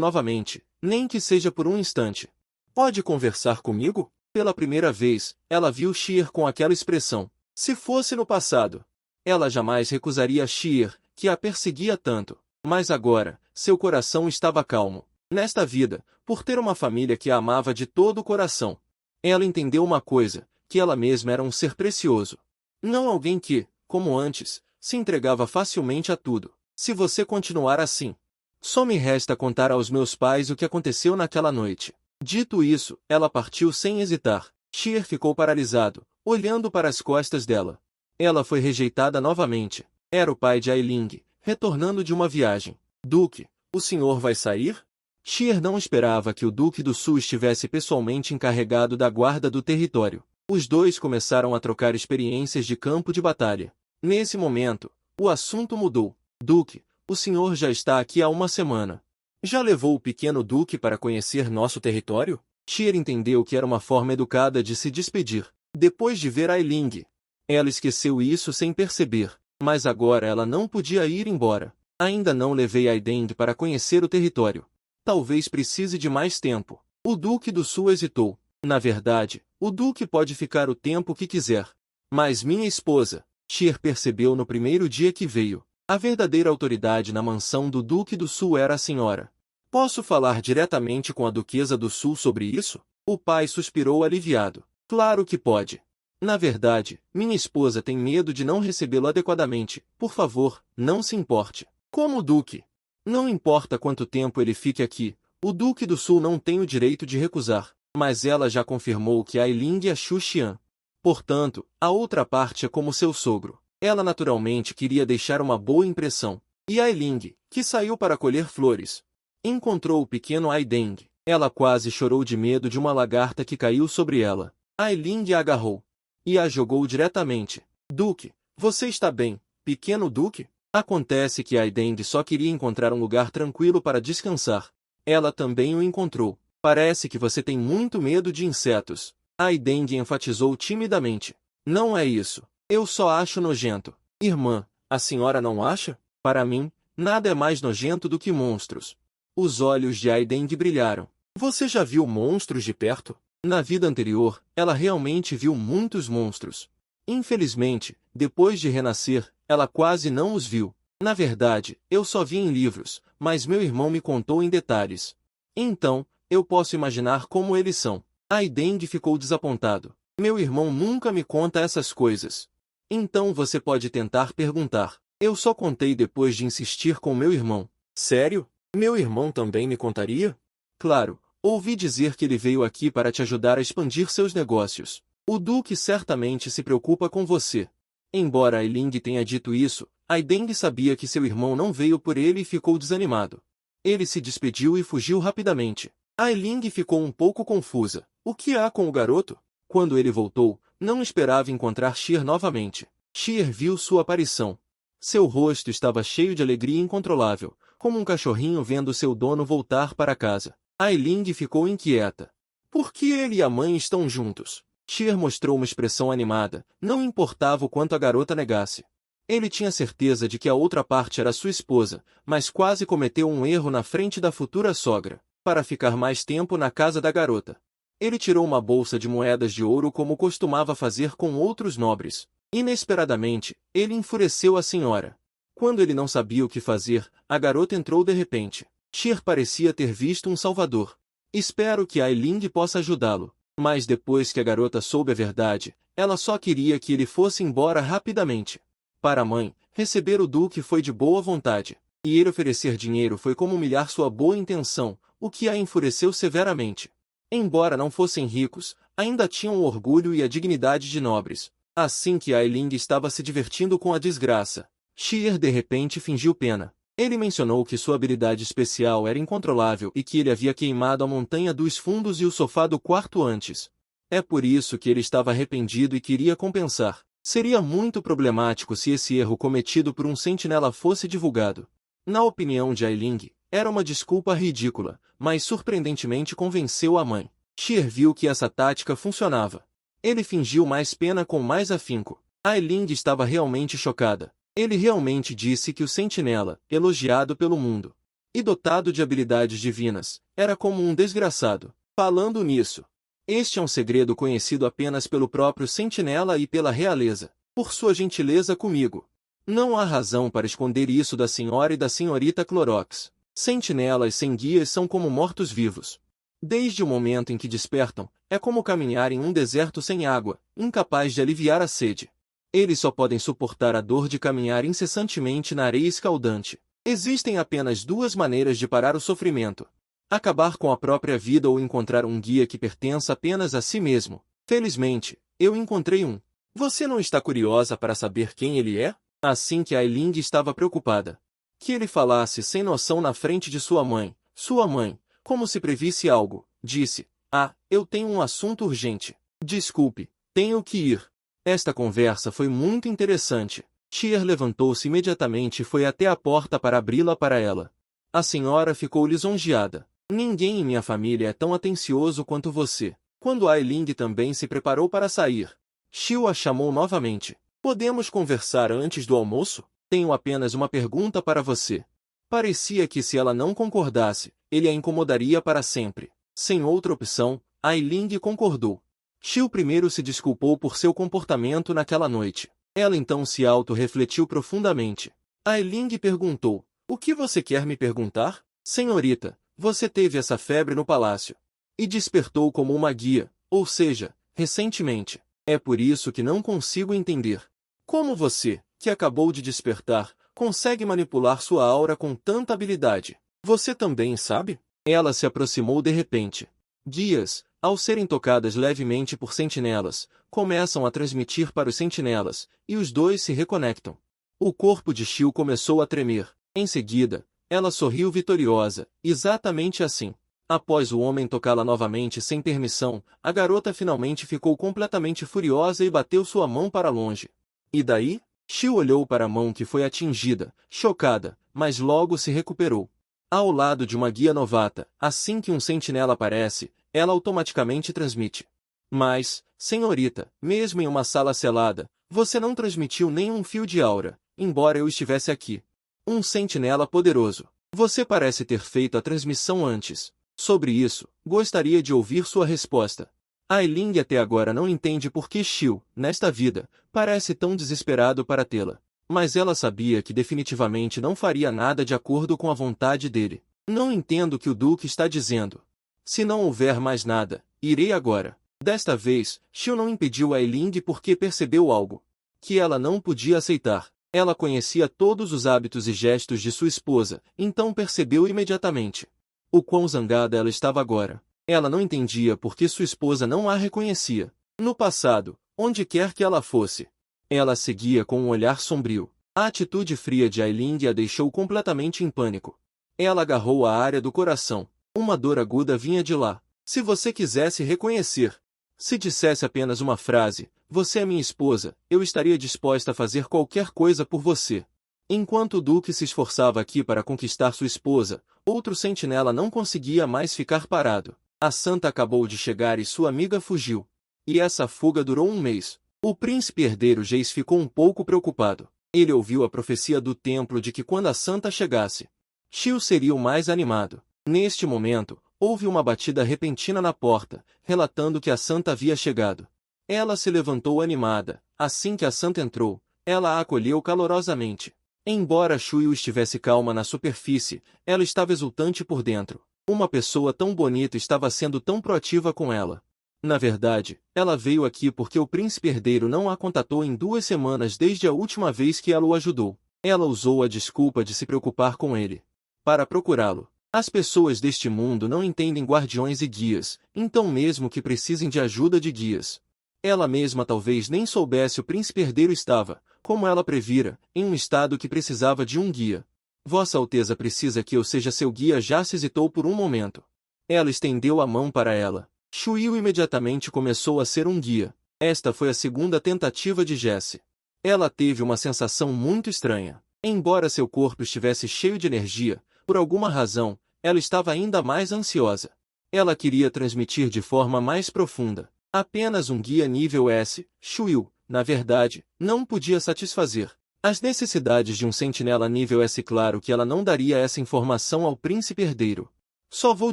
novamente, nem que seja por um instante. Pode conversar comigo? Pela primeira vez, ela viu Sheer com aquela expressão. Se fosse no passado, ela jamais recusaria Sheer, que a perseguia tanto. Mas agora, seu coração estava calmo. Nesta vida, por ter uma família que a amava de todo o coração, ela entendeu uma coisa, que ela mesma era um ser precioso. Não alguém que, como antes, se entregava facilmente a tudo. Se você continuar assim, só me resta contar aos meus pais o que aconteceu naquela noite. Dito isso, ela partiu sem hesitar. Sheer ficou paralisado, olhando para as costas dela. Ela foi rejeitada novamente. Era o pai de Ailing, retornando de uma viagem. Duque, o senhor vai sair? Sheer não esperava que o Duque do Sul estivesse pessoalmente encarregado da guarda do território. Os dois começaram a trocar experiências de campo de batalha. Nesse momento, o assunto mudou. Duque, o senhor já está aqui há uma semana. Já levou o pequeno Duque para conhecer nosso território? Sheer entendeu que era uma forma educada de se despedir. Depois de ver Ailing, ela esqueceu isso sem perceber. Mas agora ela não podia ir embora. Ainda não levei Aiden para conhecer o território. Talvez precise de mais tempo. O Duque do Sul hesitou. Na verdade, o Duque pode ficar o tempo que quiser. Mas minha esposa, Sheer percebeu no primeiro dia que veio. A verdadeira autoridade na mansão do Duque do Sul era a senhora. Posso falar diretamente com a Duquesa do Sul sobre isso? O pai suspirou aliviado. Claro que pode. Na verdade, minha esposa tem medo de não recebê-lo adequadamente. Por favor, não se importe. Como o Duque. Não importa quanto tempo ele fique aqui, o Duque do Sul não tem o direito de recusar. Mas ela já confirmou que Ailing é Xu Xian. Portanto, a outra parte é como seu sogro. Ela naturalmente queria deixar uma boa impressão. E Ailing, que saiu para colher flores, encontrou o pequeno Ai Deng. Ela quase chorou de medo de uma lagarta que caiu sobre ela. Ailing a agarrou e a jogou diretamente. Duque, você está bem, pequeno Duque? Acontece que Ai Deng só queria encontrar um lugar tranquilo para descansar. Ela também o encontrou. Parece que você tem muito medo de insetos. Ai Deng enfatizou timidamente. Não é isso. Eu só acho nojento. Irmã, a senhora não acha? Para mim, nada é mais nojento do que monstros. Os olhos de Ai Deng brilharam. Você já viu monstros de perto? Na vida anterior, ela realmente viu muitos monstros. Infelizmente, depois de renascer, ela quase não os viu. Na verdade, eu só vi em livros, mas meu irmão me contou em detalhes. Então, eu posso imaginar como eles são. Ai Deng ficou desapontado. Meu irmão nunca me conta essas coisas. Então você pode tentar perguntar. Eu só contei depois de insistir com meu irmão. Sério? Meu irmão também me contaria? Claro, ouvi dizer que ele veio aqui para te ajudar a expandir seus negócios. O Duque certamente se preocupa com você. Embora Ailing tenha dito isso, Ai Deng sabia que seu irmão não veio por ele e ficou desanimado. Ele se despediu e fugiu rapidamente. Ailing ficou um pouco confusa. O que há com o garoto? Quando ele voltou, não esperava encontrar Xier novamente. Xier viu sua aparição. Seu rosto estava cheio de alegria incontrolável, como um cachorrinho vendo seu dono voltar para casa. Ailing ficou inquieta. Por que ele e a mãe estão juntos? Xier mostrou uma expressão animada, não importava o quanto a garota negasse. Ele tinha certeza de que a outra parte era sua esposa, mas quase cometeu um erro na frente da futura sogra, para ficar mais tempo na casa da garota. Ele tirou uma bolsa de moedas de ouro como costumava fazer com outros nobres. Inesperadamente, ele enfureceu a senhora. Quando ele não sabia o que fazer, a garota entrou de repente. Xier parecia ter visto um salvador. Espero que Ailing possa ajudá-lo. Mas depois que a garota soube a verdade, ela só queria que ele fosse embora rapidamente. Para a mãe, receber o Duque foi de boa vontade. E ele oferecer dinheiro foi como humilhar sua boa intenção, o que a enfureceu severamente. Embora não fossem ricos, ainda tinham o orgulho e a dignidade de nobres. Assim que Ailing estava se divertindo com a desgraça, Xier de repente fingiu pena. Ele mencionou que sua habilidade especial era incontrolável e que ele havia queimado a montanha dos fundos e o sofá do quarto antes. É por isso que ele estava arrependido e queria compensar. Seria muito problemático se esse erro cometido por um sentinela fosse divulgado. Na opinião de Ailing, era uma desculpa ridícula, mas surpreendentemente convenceu a mãe. Xier viu que essa tática funcionava. Ele fingiu mais pena com mais afinco. Ailing estava realmente chocada. Ele realmente disse que o sentinela, elogiado pelo mundo e dotado de habilidades divinas, era como um desgraçado. Falando nisso, este é um segredo conhecido apenas pelo próprio sentinela e pela realeza. Por sua gentileza comigo. Não há razão para esconder isso da senhora e da senhorita Clorox. Sentinelas sem guias são como mortos-vivos. Desde o momento em que despertam, é como caminhar em um deserto sem água, incapaz de aliviar a sede. Eles só podem suportar a dor de caminhar incessantemente na areia escaldante. Existem apenas duas maneiras de parar o sofrimento: acabar com a própria vida ou encontrar um guia que pertença apenas a si mesmo. Felizmente, eu encontrei um. Você não está curiosa para saber quem ele é? Assim que Ailing estava preocupada. Que ele falasse sem noção na frente de sua mãe. Sua mãe, como se previsse algo, disse: "Ah, eu tenho um assunto urgente. Desculpe, tenho que ir." Esta conversa foi muito interessante. Xier levantou-se imediatamente e foi até a porta para abri-la para ela. A senhora ficou lisonjeada. Ninguém em minha família é tão atencioso quanto você. Quando Ailing também se preparou para sair, Xiu a chamou novamente. Podemos conversar antes do almoço? Tenho apenas uma pergunta para você. Parecia que se ela não concordasse, ele a incomodaria para sempre. Sem outra opção, Ailing concordou. Xiu primeiro se desculpou por seu comportamento naquela noite. Ela então se auto-refletiu profundamente. Ailing perguntou: "O que você quer me perguntar? Senhorita, você teve essa febre no palácio. e despertou como uma guia, ou seja, recentemente. É por isso que não consigo entender. Como você, que acabou de despertar, consegue manipular sua aura com tanta habilidade? Você também sabe? Ela se aproximou de repente. Guias, ao serem tocadas levemente por sentinelas, começam a transmitir para os sentinelas, e os dois se reconectam. O corpo de Xiu começou a tremer. Em seguida, ela sorriu vitoriosa, exatamente assim. Após o homem tocá-la novamente sem permissão, a garota finalmente ficou completamente furiosa e bateu sua mão para longe. E daí? Xiu olhou para a mão que foi atingida, chocada, mas logo se recuperou. Ao lado de uma guia novata, assim que um sentinela aparece, ela automaticamente transmite. Mas, senhorita, mesmo em uma sala selada, você não transmitiu nenhum fio de aura, embora eu estivesse aqui. Um sentinela poderoso. Você parece ter feito a transmissão antes. Sobre isso, gostaria de ouvir sua resposta. Ailing até agora não entende por que Xiu, nesta vida, parece tão desesperado para tê-la. Mas ela sabia que definitivamente não faria nada de acordo com a vontade dele. Não entendo o que o Duque está dizendo. Se não houver mais nada, irei agora. Desta vez, Xiu não impediu Ailing porque percebeu algo que ela não podia aceitar. Ela conhecia todos os hábitos e gestos de sua esposa, então percebeu imediatamente o quão zangada ela estava agora. Ela não entendia por que sua esposa não a reconhecia. No passado, onde quer que ela fosse, ela seguia com um olhar sombrio. A atitude fria de Ailing a deixou completamente em pânico. Ela agarrou a área do coração. Uma dor aguda vinha de lá. Se você quisesse reconhecer, se dissesse apenas uma frase, você é minha esposa, eu estaria disposta a fazer qualquer coisa por você. Enquanto o Duque se esforçava aqui para conquistar sua esposa, outro sentinela não conseguia mais ficar parado. A santa acabou de chegar e sua amiga fugiu. E essa fuga durou um mês. O príncipe herdeiro Jace ficou um pouco preocupado. Ele ouviu a profecia do templo de que quando a santa chegasse, Xiu seria o mais animado. Neste momento, houve uma batida repentina na porta, relatando que a santa havia chegado. Ela se levantou animada. Assim que a santa entrou, ela a acolheu calorosamente. Embora Xiu estivesse calma na superfície, ela estava exultante por dentro. Uma pessoa tão bonita estava sendo tão proativa com ela. Na verdade, ela veio aqui porque o príncipe herdeiro não a contatou em 2 semanas desde a última vez que ela o ajudou. Ela usou a desculpa de se preocupar com ele para procurá-lo. As pessoas deste mundo não entendem guardiões e guias, então mesmo que precisem de ajuda de guias, ela mesma talvez nem soubesse o príncipe herdeiro estava, como ela previra, em um estado que precisava de um guia. Vossa Alteza precisa que eu seja seu guia. Já se hesitou por um momento. Ela estendeu a mão para ela. Xiu imediatamente começou a ser um guia. Esta foi a segunda tentativa de Jesse. Ela teve uma sensação muito estranha. Embora seu corpo estivesse cheio de energia, por alguma razão, ela estava ainda mais ansiosa. Ela queria transmitir de forma mais profunda. Apenas um guia nível S, Xiu, na verdade, não podia satisfazer as necessidades de um sentinela nível S. Claro que ela não daria essa informação ao príncipe herdeiro. Só vou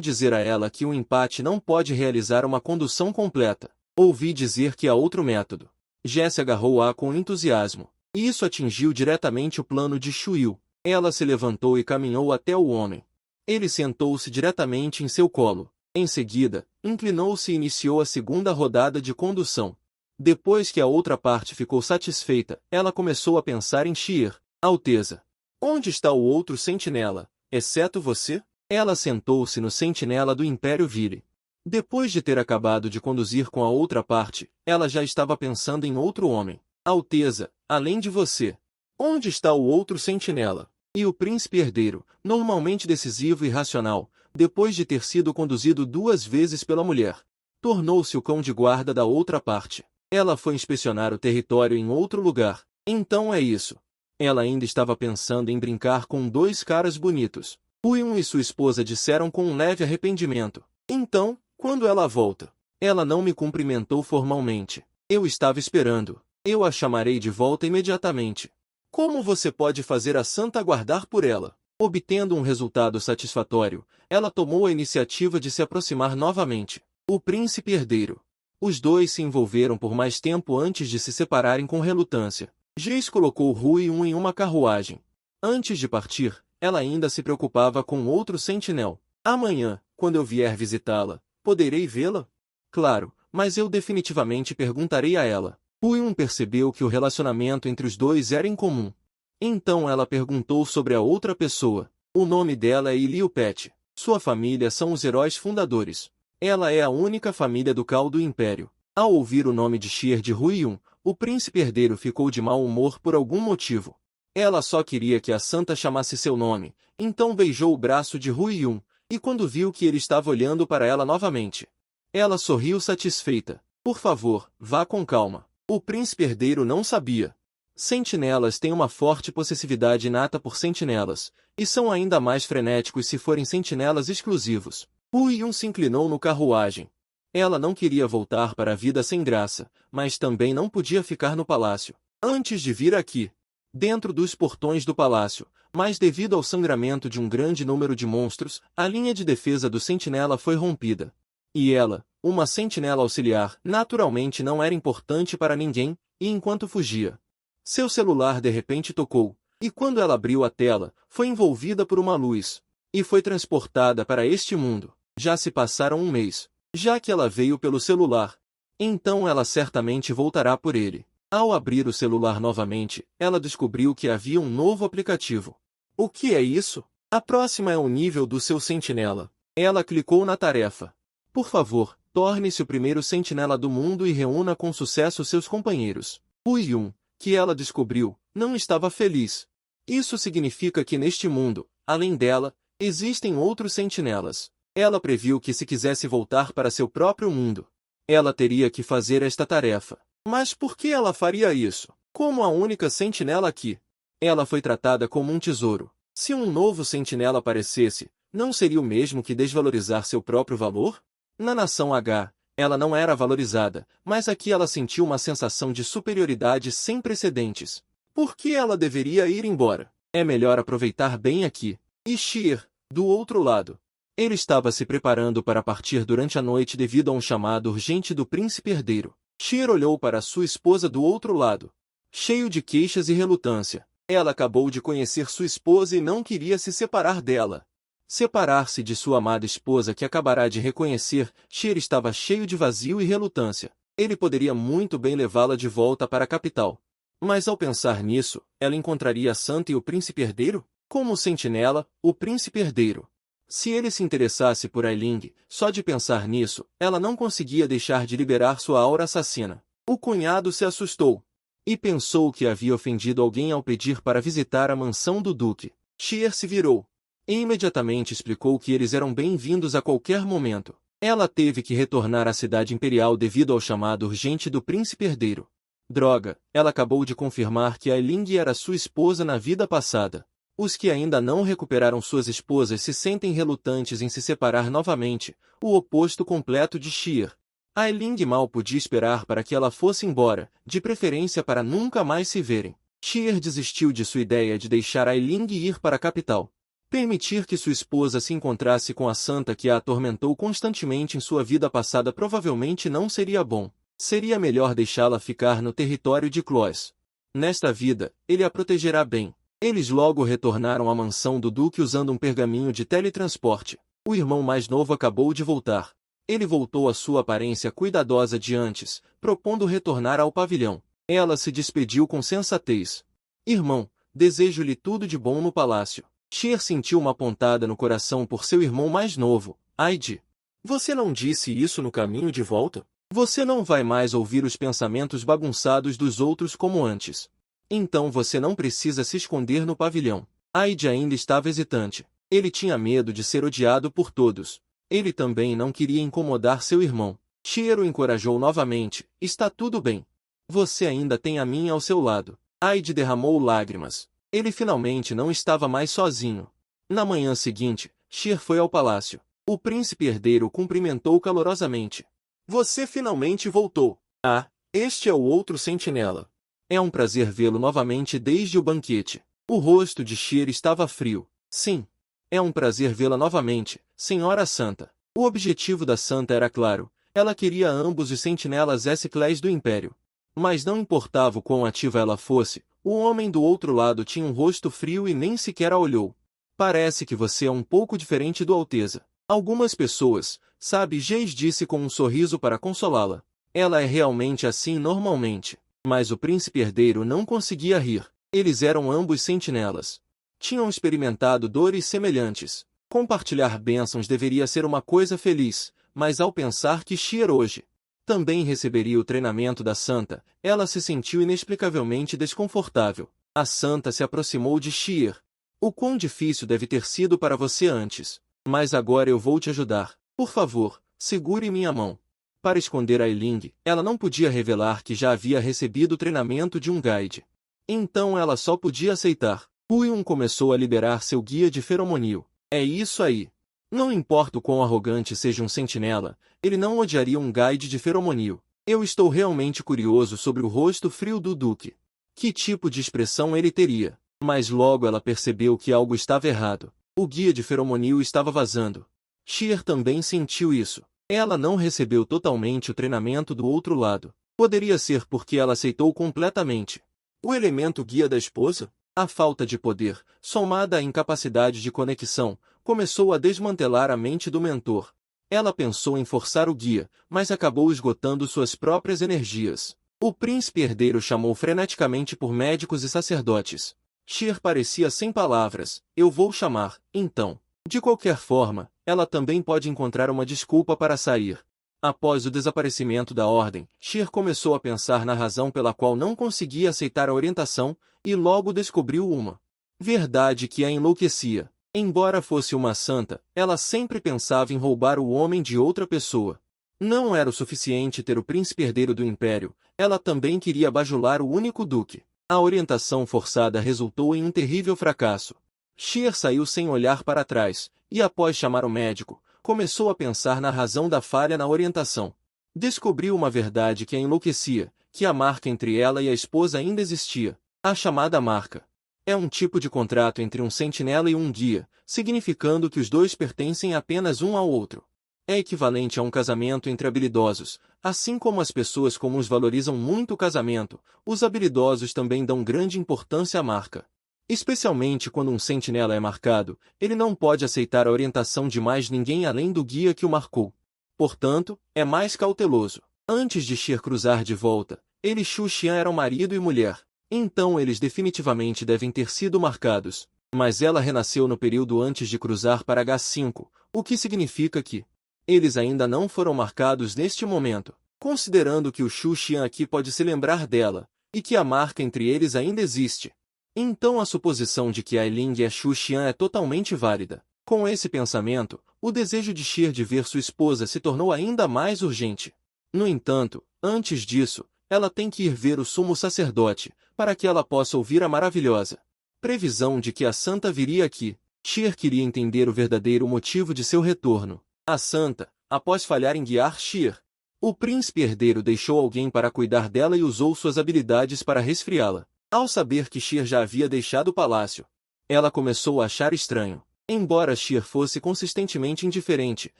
dizer a ela que o empate não pode realizar uma condução completa. Ouvi dizer que há outro método. Jesse agarrou-a com entusiasmo. Isso atingiu diretamente o plano de Xiu. Ela se levantou e caminhou até o homem. Ele sentou-se diretamente em seu colo. Em seguida, inclinou-se e iniciou a segunda rodada de condução. Depois que a outra parte ficou satisfeita, ela começou a pensar em Xier. Alteza, onde está o outro sentinela, exceto você? Ela sentou-se no sentinela do Império Vire. Depois de ter acabado de conduzir com a outra parte, ela já estava pensando em outro homem. Alteza, além de você, onde está o outro sentinela? E o príncipe herdeiro, normalmente decisivo e racional, depois de ter sido conduzido 2 vezes pela mulher, tornou-se o cão de guarda da outra parte. Ela foi inspecionar o território em outro lugar. Então é isso. Ela ainda estava pensando em brincar com 2 caras bonitos. Huion e sua esposa disseram com um leve arrependimento. Então, quando ela volta? Ela não me cumprimentou formalmente. Eu estava esperando. Eu a chamarei de volta imediatamente. Como você pode fazer a santa aguardar por ela? Obtendo um resultado satisfatório, ela tomou a iniciativa de se aproximar novamente. O príncipe herdeiro. Os dois se envolveram por mais tempo antes de se separarem com relutância. Jace colocou Huion em uma carruagem. Antes de partir, ela ainda se preocupava com outro sentinel. Amanhã, quando eu vier visitá-la, Poderei vê-la? Claro, mas eu definitivamente perguntarei a ela. Hui-un percebeu que o relacionamento entre os dois era incomum. Então ela perguntou sobre a outra pessoa. O nome dela é Liu Pet. Sua família são os heróis fundadores. Ela é a única família ducal do Império. Ao ouvir o nome de Xier de Hui-un, o príncipe herdeiro ficou de mau humor por algum motivo. Ela só queria que a santa chamasse seu nome, então beijou o braço de Hui-un, e quando viu que ele estava olhando para ela novamente, ela sorriu satisfeita. Por favor, vá com calma. O príncipe herdeiro não sabia. Sentinelas têm uma forte possessividade inata por sentinelas, e são ainda mais frenéticos se forem sentinelas exclusivos. Hui-un se inclinou no carruagem. Ela não queria voltar para a vida sem graça, mas também não podia ficar no palácio. Antes de vir aqui, dentro dos portões do palácio, mas devido ao sangramento de um grande número de monstros, a linha de defesa do sentinela foi rompida. E ela, uma sentinela auxiliar, naturalmente não era importante para ninguém, e enquanto fugia, seu celular de repente tocou, e quando ela abriu a tela, foi envolvida por uma luz, e foi transportada para este mundo. Já se passaram um mês, já que ela veio pelo celular. Então ela certamente voltará por ele. Ao abrir o celular novamente, ela descobriu que havia um novo aplicativo. O que é isso? A próxima é o nível do seu sentinela. Ela clicou na tarefa. Por favor, torne-se o primeiro sentinela do mundo e reúna com sucesso seus companheiros. Hui-un, que ela descobriu, não estava feliz. Isso significa que neste mundo, além dela, existem outros sentinelas. Ela previu que se quisesse voltar para seu próprio mundo, ela teria que fazer esta tarefa. Mas por que ela faria isso? Como a única sentinela aqui, ela foi tratada como um tesouro. Se um novo sentinela aparecesse, não seria o mesmo que desvalorizar seu próprio valor? Na nação H, ela não era valorizada, mas aqui ela sentiu uma sensação de superioridade sem precedentes. Por que ela deveria ir embora? É melhor aproveitar bem aqui. E Xier, do outro lado, ele estava se preparando para partir durante a noite devido a um chamado urgente do príncipe herdeiro. Xier olhou para sua esposa do outro lado, cheio de queixas e relutância. Ela acabou de conhecer sua esposa e não queria se separar dela. Separar-se de sua amada esposa que acabará de reconhecer, Xier estava cheio de vazio e relutância. Ele poderia muito bem levá-la de volta para a capital. Mas ao pensar nisso, ela encontraria a santa e o príncipe herdeiro? Como sentinela, o príncipe herdeiro. Se ele se interessasse por Ailing, só de pensar nisso, ela não conseguia deixar de liberar sua aura assassina. O cunhado se assustou e pensou que havia ofendido alguém ao pedir para visitar a mansão do duque. Xier se virou e imediatamente explicou que eles eram bem-vindos a qualquer momento. Ela teve que retornar à cidade imperial devido ao chamado urgente do príncipe herdeiro. Droga, ela acabou de confirmar que Ailing era sua esposa na vida passada. Os que ainda não recuperaram suas esposas se sentem relutantes em se separar novamente, o oposto completo de Xier. Ailing mal podia esperar para que ela fosse embora, de preferência para nunca mais se verem. Xier desistiu de sua ideia de deixar Ailing ir para a capital. Permitir que sua esposa se encontrasse com a santa que a atormentou constantemente em sua vida passada provavelmente não seria bom. Seria melhor deixá-la ficar no território de Cloes. Nesta vida, ele a protegerá bem. Eles logo retornaram à mansão do duque usando um pergaminho de teletransporte. O irmão mais novo acabou de voltar. Ele voltou à sua aparência cuidadosa de antes, propondo retornar ao pavilhão. Ela se despediu com sensatez. Irmão, desejo-lhe tudo de bom no palácio. Xier sentiu uma pontada no coração por seu irmão mais novo. Aide, você não disse isso no caminho de volta? Você não vai mais ouvir os pensamentos bagunçados dos outros como antes. Então você não precisa se esconder no pavilhão. Aide ainda estava hesitante. Ele tinha medo de ser odiado por todos. Ele também não queria incomodar seu irmão. Xier o encorajou novamente. Está tudo bem. Você ainda tem a mim ao seu lado. Aide derramou lágrimas. Ele finalmente não estava mais sozinho. Na manhã seguinte, Xier foi ao palácio. O príncipe herdeiro o cumprimentou calorosamente. Você finalmente voltou. Ah, este é o outro sentinela. É um prazer vê-lo novamente desde o banquete. O rosto de Xier estava frio. Sim. É um prazer vê-la novamente, Senhora Santa. O objetivo da Santa era claro. Ela queria ambos os sentinelas S-Class do Império. Mas não importava o quão ativa ela fosse, o homem do outro lado tinha um rosto frio e nem sequer a olhou. Parece que você é um pouco diferente do Alteza. Algumas pessoas, sabe, Jace disse com um sorriso para consolá-la. Ela é realmente assim normalmente. Mas o príncipe herdeiro não conseguia rir. Eles eram ambos sentinelas. Tinham experimentado dores semelhantes. Compartilhar bênçãos deveria ser uma coisa feliz, mas ao pensar que Sheer hoje também receberia o treinamento da Santa, ela se sentiu inexplicavelmente desconfortável. A Santa se aproximou de Sheer. O quão difícil deve ter sido para você antes. Mas agora eu vou te ajudar. Por favor, segure minha mão. Para esconder a Eiling, ela não podia revelar que já havia recebido o treinamento de um guide. Então ela só podia aceitar. Huion começou a liberar seu guia de feromonio. É isso aí. Não importa o quão arrogante seja um sentinela, ele não odiaria um guide de feromonio. Eu estou realmente curioso sobre o rosto frio do Duque. Que tipo de expressão ele teria? Mas logo ela percebeu que algo estava errado. O guia de feromonio estava vazando. Sheer também sentiu isso. Ela não recebeu totalmente o treinamento do outro lado. Poderia ser porque ela aceitou completamente o elemento guia da esposa? A falta de poder, somada à incapacidade de conexão, começou a desmantelar a mente do mentor. Ela pensou em forçar o guia, mas acabou esgotando suas próprias energias. O príncipe herdeiro chamou freneticamente por médicos e sacerdotes. Sheer parecia sem palavras. Eu vou chamar, então. De qualquer forma, ela também pode encontrar uma desculpa para sair. Após o desaparecimento da ordem, Sheer começou a pensar na razão pela qual não conseguia aceitar a orientação, e logo descobriu uma verdade que a enlouquecia. Embora fosse uma santa, ela sempre pensava em roubar o homem de outra pessoa. Não era o suficiente ter o príncipe herdeiro do império, ela também queria bajular o único duque. A orientação forçada resultou em um terrível fracasso. Sheer saiu sem olhar para trás, e após chamar o médico, começou a pensar na razão da falha na orientação. Descobriu uma verdade que a enlouquecia, que a marca entre ela e a esposa ainda existia. A chamada marca. É um tipo de contrato entre um sentinela e um guia, significando que os dois pertencem apenas um ao outro. É equivalente a um casamento entre habilidosos. Assim como as pessoas comuns valorizam muito o casamento, os habilidosos também dão grande importância à marca. Especialmente quando um sentinela é marcado, ele não pode aceitar a orientação de mais ninguém além do guia que o marcou. Portanto, é mais cauteloso. Antes de Sheer cruzar de volta, ele e Shu Xian eram marido e mulher. Então eles definitivamente devem ter sido marcados. Mas ela renasceu no período antes de cruzar para H5, o que significa que eles ainda não foram marcados neste momento. Considerando que o Shu Xian aqui pode se lembrar dela, e que a marca entre eles ainda existe. Então a suposição de que Eiling é Shu Xian é totalmente válida. Com esse pensamento, o desejo de Sheer de ver sua esposa se tornou ainda mais urgente. No entanto, antes disso, ela tem que ir ver o sumo sacerdote, para que ela possa ouvir a maravilhosa previsão de que a santa viria aqui. Sheer queria entender o verdadeiro motivo de seu retorno. A santa, após falhar em guiar Sheer, o príncipe herdeiro deixou alguém para cuidar dela e usou suas habilidades para resfriá-la. Ao saber que Sheer já havia deixado o palácio, ela começou a achar estranho. Embora Sheer fosse consistentemente indiferente,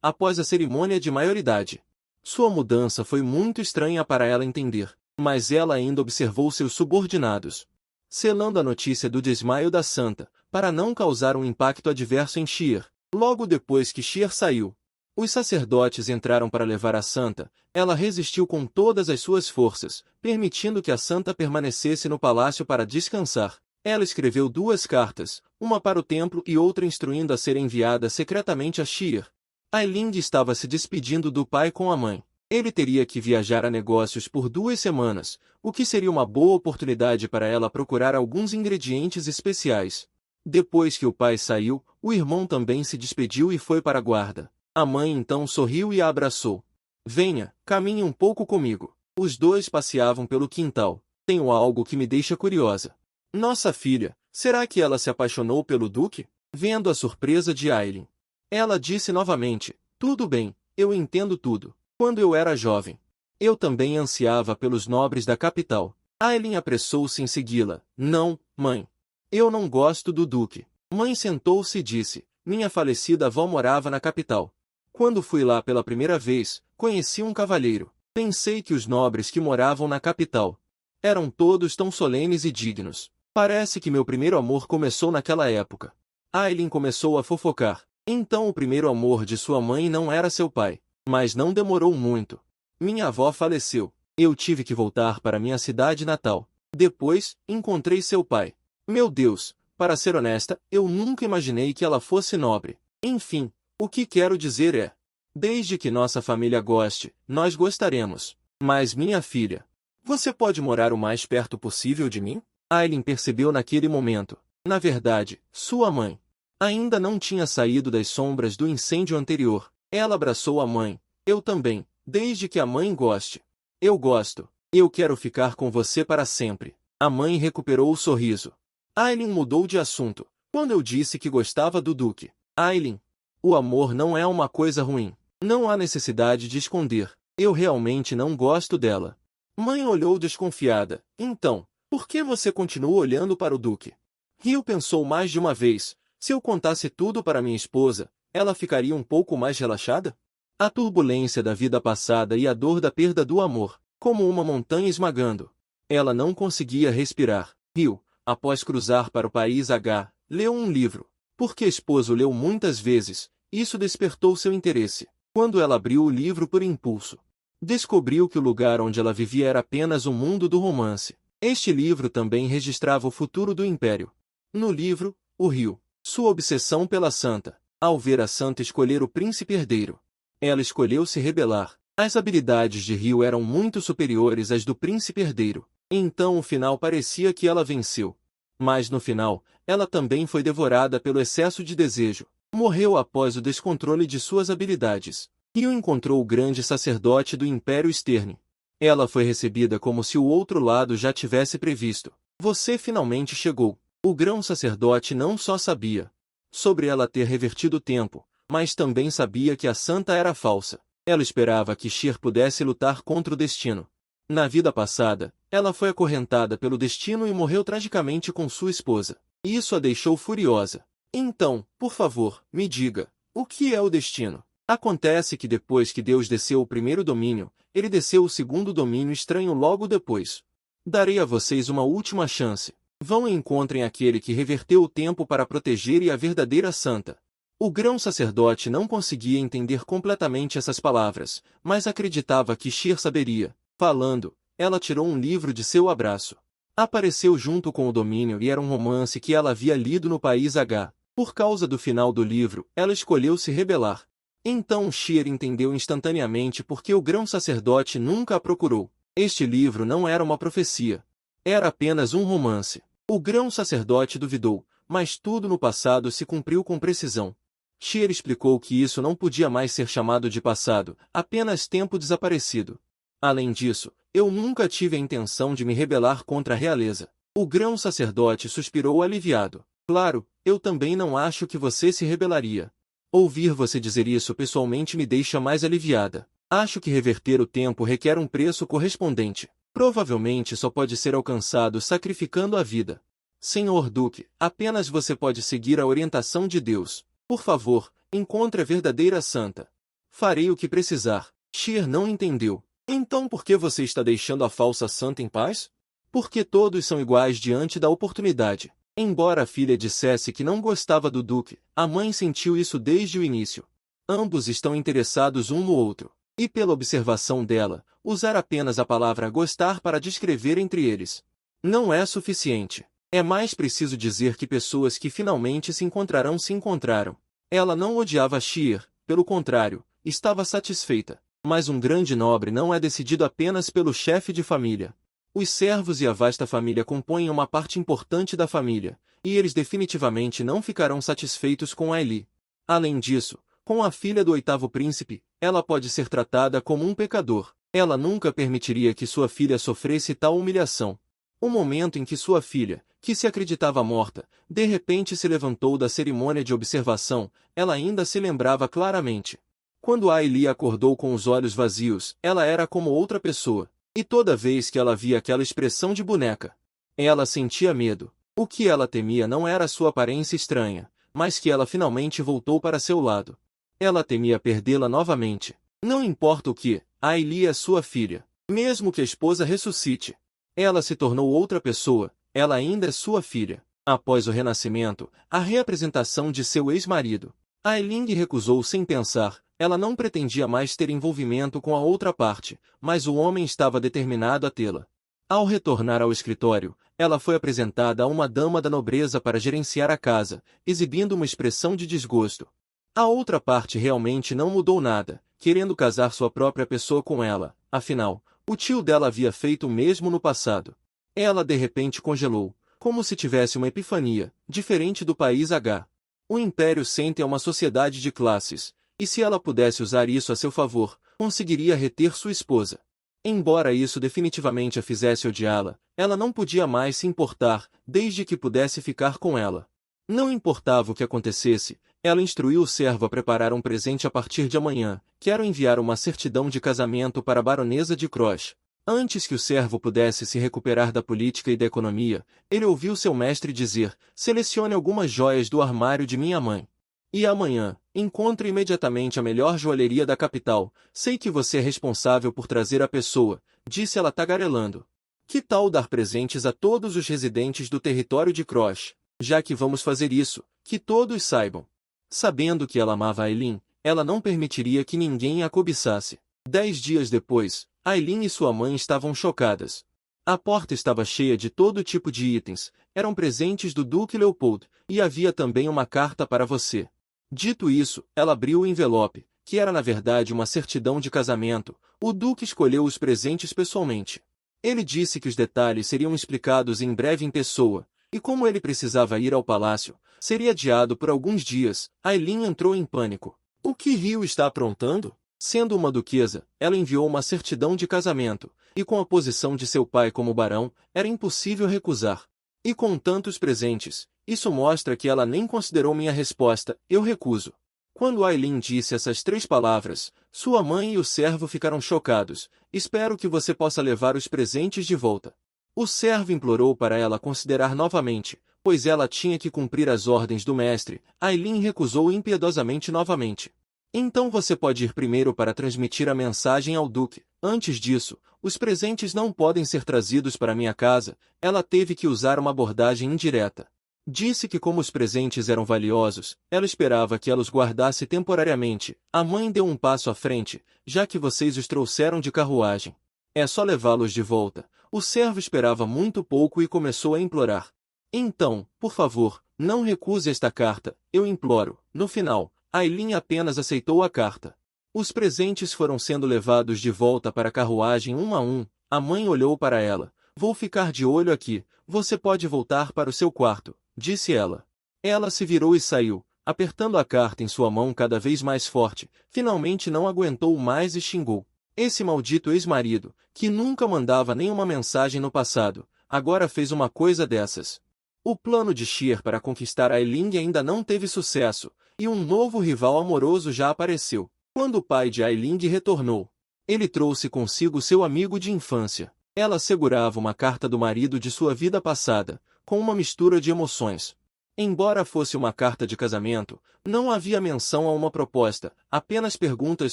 após a cerimônia de maioridade, sua mudança foi muito estranha para ela entender, mas ela ainda observou seus subordinados, selando a notícia do desmaio da santa, para não causar um impacto adverso em Sheer. Logo depois que Sheer saiu, os sacerdotes entraram para levar a santa. Ela resistiu com todas as suas forças, permitindo que a santa permanecesse no palácio para descansar. Ela escreveu 2 cartas, uma para o templo e outra instruindo a ser enviada secretamente a Sheer. Eiling estava se despedindo do pai com a mãe. Ele teria que viajar a negócios por 2 semanas, o que seria uma boa oportunidade para ela procurar alguns ingredientes especiais. Depois que o pai saiu, o irmão também se despediu e foi para a guarda. A mãe então sorriu e a abraçou. Venha, caminhe um pouco comigo. Os dois passeavam pelo quintal. Tenho algo que me deixa curiosa. Nossa filha, será que ela se apaixonou pelo Duque? Vendo a surpresa de Eiling, ela disse novamente, tudo bem, eu entendo tudo. Quando eu era jovem, eu também ansiava pelos nobres da capital. Eiling apressou-se em segui-la. Não, mãe. Eu não gosto do Duque. Mãe sentou-se e disse, minha falecida avó morava na capital. Quando fui lá pela primeira vez, conheci um cavalheiro. Pensei que os nobres que moravam na capital eram todos tão solenes e dignos. Parece que meu primeiro amor começou naquela época. Eiling começou a fofocar. Então o primeiro amor de sua mãe não era seu pai. Mas não demorou muito. Minha avó faleceu. Eu tive que voltar para minha cidade natal. Depois, encontrei seu pai. Meu Deus, para ser honesta, eu nunca imaginei que ela fosse nobre. Enfim, o que quero dizer é: desde que nossa família goste, nós gostaremos. Mas minha filha, você pode morar o mais perto possível de mim? Aileen percebeu naquele momento. Na verdade, sua mãe ainda não tinha saído das sombras do incêndio anterior. Ela abraçou a mãe. Eu também, desde que a mãe goste. Eu gosto. Eu quero ficar com você para sempre. A mãe recuperou o sorriso. Aileen mudou de assunto. Quando eu disse que gostava do Duque. Aileen, o amor não é uma coisa ruim. Não há necessidade de esconder. Eu realmente não gosto dela. Mãe olhou desconfiada. Então, por que você continua olhando para o Duque? Rio pensou mais de uma vez. Se eu contasse tudo para minha esposa, ela ficaria um pouco mais relaxada? A turbulência da vida passada e a dor da perda do amor, como uma montanha esmagando. Ela não conseguia respirar. Rio, após cruzar para o país H, leu um livro. Porque esposo leu muitas vezes, isso despertou seu interesse. Quando ela abriu o livro por impulso, descobriu que o lugar onde ela vivia era apenas um mundo do romance. Este livro também registrava o futuro do Império. No livro, o Rio, sua obsessão pela Santa, ao ver a Santa escolher o príncipe herdeiro. Ela escolheu se rebelar. As habilidades de Rio eram muito superiores às do príncipe herdeiro. Então o final parecia que ela venceu. Mas no final, ela também foi devorada pelo excesso de desejo. Morreu após o descontrole de suas habilidades. Rio encontrou o grande sacerdote do Império Stern. Ela foi recebida como se o outro lado já tivesse previsto. Você finalmente chegou. O grão-sacerdote não só sabia sobre ela ter revertido o tempo, mas também sabia que a Santa era falsa. Ela esperava que Sheer pudesse lutar contra o destino. Na vida passada, ela foi acorrentada pelo destino e morreu tragicamente com sua esposa. Isso a deixou furiosa. Então, por favor, me diga, o que é o destino? Acontece que depois que Deus desceu o primeiro domínio, ele desceu o segundo domínio estranho logo depois. Darei a vocês uma última chance. Vão e encontrem aquele que reverteu o tempo para proteger e a verdadeira Santa. O grão-sacerdote não conseguia entender completamente essas palavras, mas acreditava que Sheer saberia. Falando, ela tirou um livro de seu abraço. Apareceu junto com o domínio e era um romance que ela havia lido no país H. Por causa do final do livro, ela escolheu se rebelar. Então Sheer entendeu instantaneamente por que o grão-sacerdote nunca a procurou. Este livro não era uma profecia. Era apenas um romance. O grão-sacerdote duvidou, mas tudo no passado se cumpriu com precisão. Sheer explicou que isso não podia mais ser chamado de passado, apenas tempo desaparecido. Além disso, eu nunca tive a intenção de me rebelar contra a realeza. O grão-sacerdote suspirou aliviado. Claro, eu também não acho que você se rebelaria. Ouvir você dizer isso pessoalmente me deixa mais aliviada. Acho que reverter o tempo requer um preço correspondente. Provavelmente só pode ser alcançado sacrificando a vida. Senhor Duque, apenas você pode seguir a orientação de Deus. Por favor, encontre a verdadeira Santa. Farei o que precisar. Sheer não entendeu. Então por que você está deixando a falsa Santa em paz? Porque todos são iguais diante da oportunidade. Embora a filha dissesse que não gostava do Duque, a mãe sentiu isso desde o início. Ambos estão interessados um no outro. E pela observação dela, usar apenas a palavra gostar para descrever entre eles não é suficiente. É mais preciso dizer que pessoas que finalmente se encontrarão se encontraram. Ela não odiava Sheer, pelo contrário, estava satisfeita. Mas um grande nobre não é decidido apenas pelo chefe de família. Os servos e a vasta família compõem uma parte importante da família, e eles definitivamente não ficarão satisfeitos com Aili. Além disso, com a filha do oitavo príncipe, ela pode ser tratada como um pecador. Ela nunca permitiria que sua filha sofresse tal humilhação. O momento em que sua filha, que se acreditava morta, de repente se levantou da cerimônia de observação, ela ainda se lembrava claramente. Quando Aili acordou com os olhos vazios, ela era como outra pessoa. E toda vez que ela via aquela expressão de boneca, ela sentia medo. O que ela temia não era sua aparência estranha, mas que ela finalmente voltou para seu lado. Ela temia perdê-la novamente. Não importa o que, Aili é sua filha. Mesmo que a esposa ressuscite, ela se tornou outra pessoa, ela ainda é sua filha. Após o renascimento, a reapresentação de seu ex-marido, Ailing recusou sem pensar. Ela não pretendia mais ter envolvimento com a outra parte, mas o homem estava determinado a tê-la. Ao retornar ao escritório, ela foi apresentada a uma dama da nobreza para gerenciar a casa, exibindo uma expressão de desgosto. A outra parte realmente não mudou nada, querendo casar sua própria pessoa com ela, afinal, o tio dela havia feito o mesmo no passado. Ela de repente congelou, como se tivesse uma epifania, diferente do país H. O Império Sente é uma sociedade de classes, e se ela pudesse usar isso a seu favor, conseguiria reter sua esposa. Embora isso definitivamente a fizesse odiá-la, ela não podia mais se importar, desde que pudesse ficar com ela. Não importava o que acontecesse, ela instruiu o servo a preparar um presente a partir de amanhã. Quero enviar uma certidão de casamento para a baronesa de Croix. Antes que o servo pudesse se recuperar da política e da economia, ele ouviu seu mestre dizer: selecione algumas joias do armário de minha mãe. E amanhã, encontre imediatamente a melhor joalheria da capital. Sei que você é responsável por trazer a pessoa, disse ela tagarelando. Que tal dar presentes a todos os residentes do território de Croix? Já que vamos fazer isso, que todos saibam. Sabendo que ela amava Ailing, ela não permitiria que ninguém a cobiçasse. 10 dias depois, Ailing e sua mãe estavam chocadas. A porta estava cheia de todo tipo de itens, eram presentes do Duque Leopold, e havia também uma carta para você. Dito isso, ela abriu o envelope, que era na verdade uma certidão de casamento. O Duque escolheu os presentes pessoalmente. Ele disse que os detalhes seriam explicados em breve em pessoa, e como ele precisava ir ao palácio, seria adiado por alguns dias. Ailing entrou em pânico. O que Rio está aprontando? Sendo uma duquesa, ela enviou uma certidão de casamento, e com a posição de seu pai como barão, era impossível recusar. E com tantos presentes, isso mostra que ela nem considerou minha resposta: eu recuso. Quando Ailing disse essas 3 palavras, sua mãe e o servo ficaram chocados. Espero que você possa levar os presentes de volta. O servo implorou para ela considerar novamente, pois ela tinha que cumprir as ordens do mestre. Ailing recusou impiedosamente novamente. Então você pode ir primeiro para transmitir a mensagem ao Duque. Antes disso, os presentes não podem ser trazidos para minha casa. Ela teve que usar uma abordagem indireta. Disse que como os presentes eram valiosos, ela esperava que ela os guardasse temporariamente. A mãe deu um passo à frente, já que vocês os trouxeram de carruagem. É só levá-los de volta. O servo esperava muito pouco e começou a implorar. Então, por favor, não recuse esta carta, eu imploro. No final, Ailing apenas aceitou a carta. Os presentes foram sendo levados de volta para a carruagem um a um. A mãe olhou para ela. Vou ficar de olho aqui. Você pode voltar para o seu quarto, disse ela. Ela se virou e saiu, apertando a carta em sua mão cada vez mais forte. Finalmente não aguentou mais e xingou. Esse maldito ex-marido, que nunca mandava nenhuma mensagem no passado, agora fez uma coisa dessas. O plano de Xier para conquistar Ailing ainda não teve sucesso, e um novo rival amoroso já apareceu. Quando o pai de Ailing retornou, ele trouxe consigo seu amigo de infância. Ela segurava uma carta do marido de sua vida passada, com uma mistura de emoções. Embora fosse uma carta de casamento, não havia menção a uma proposta, apenas perguntas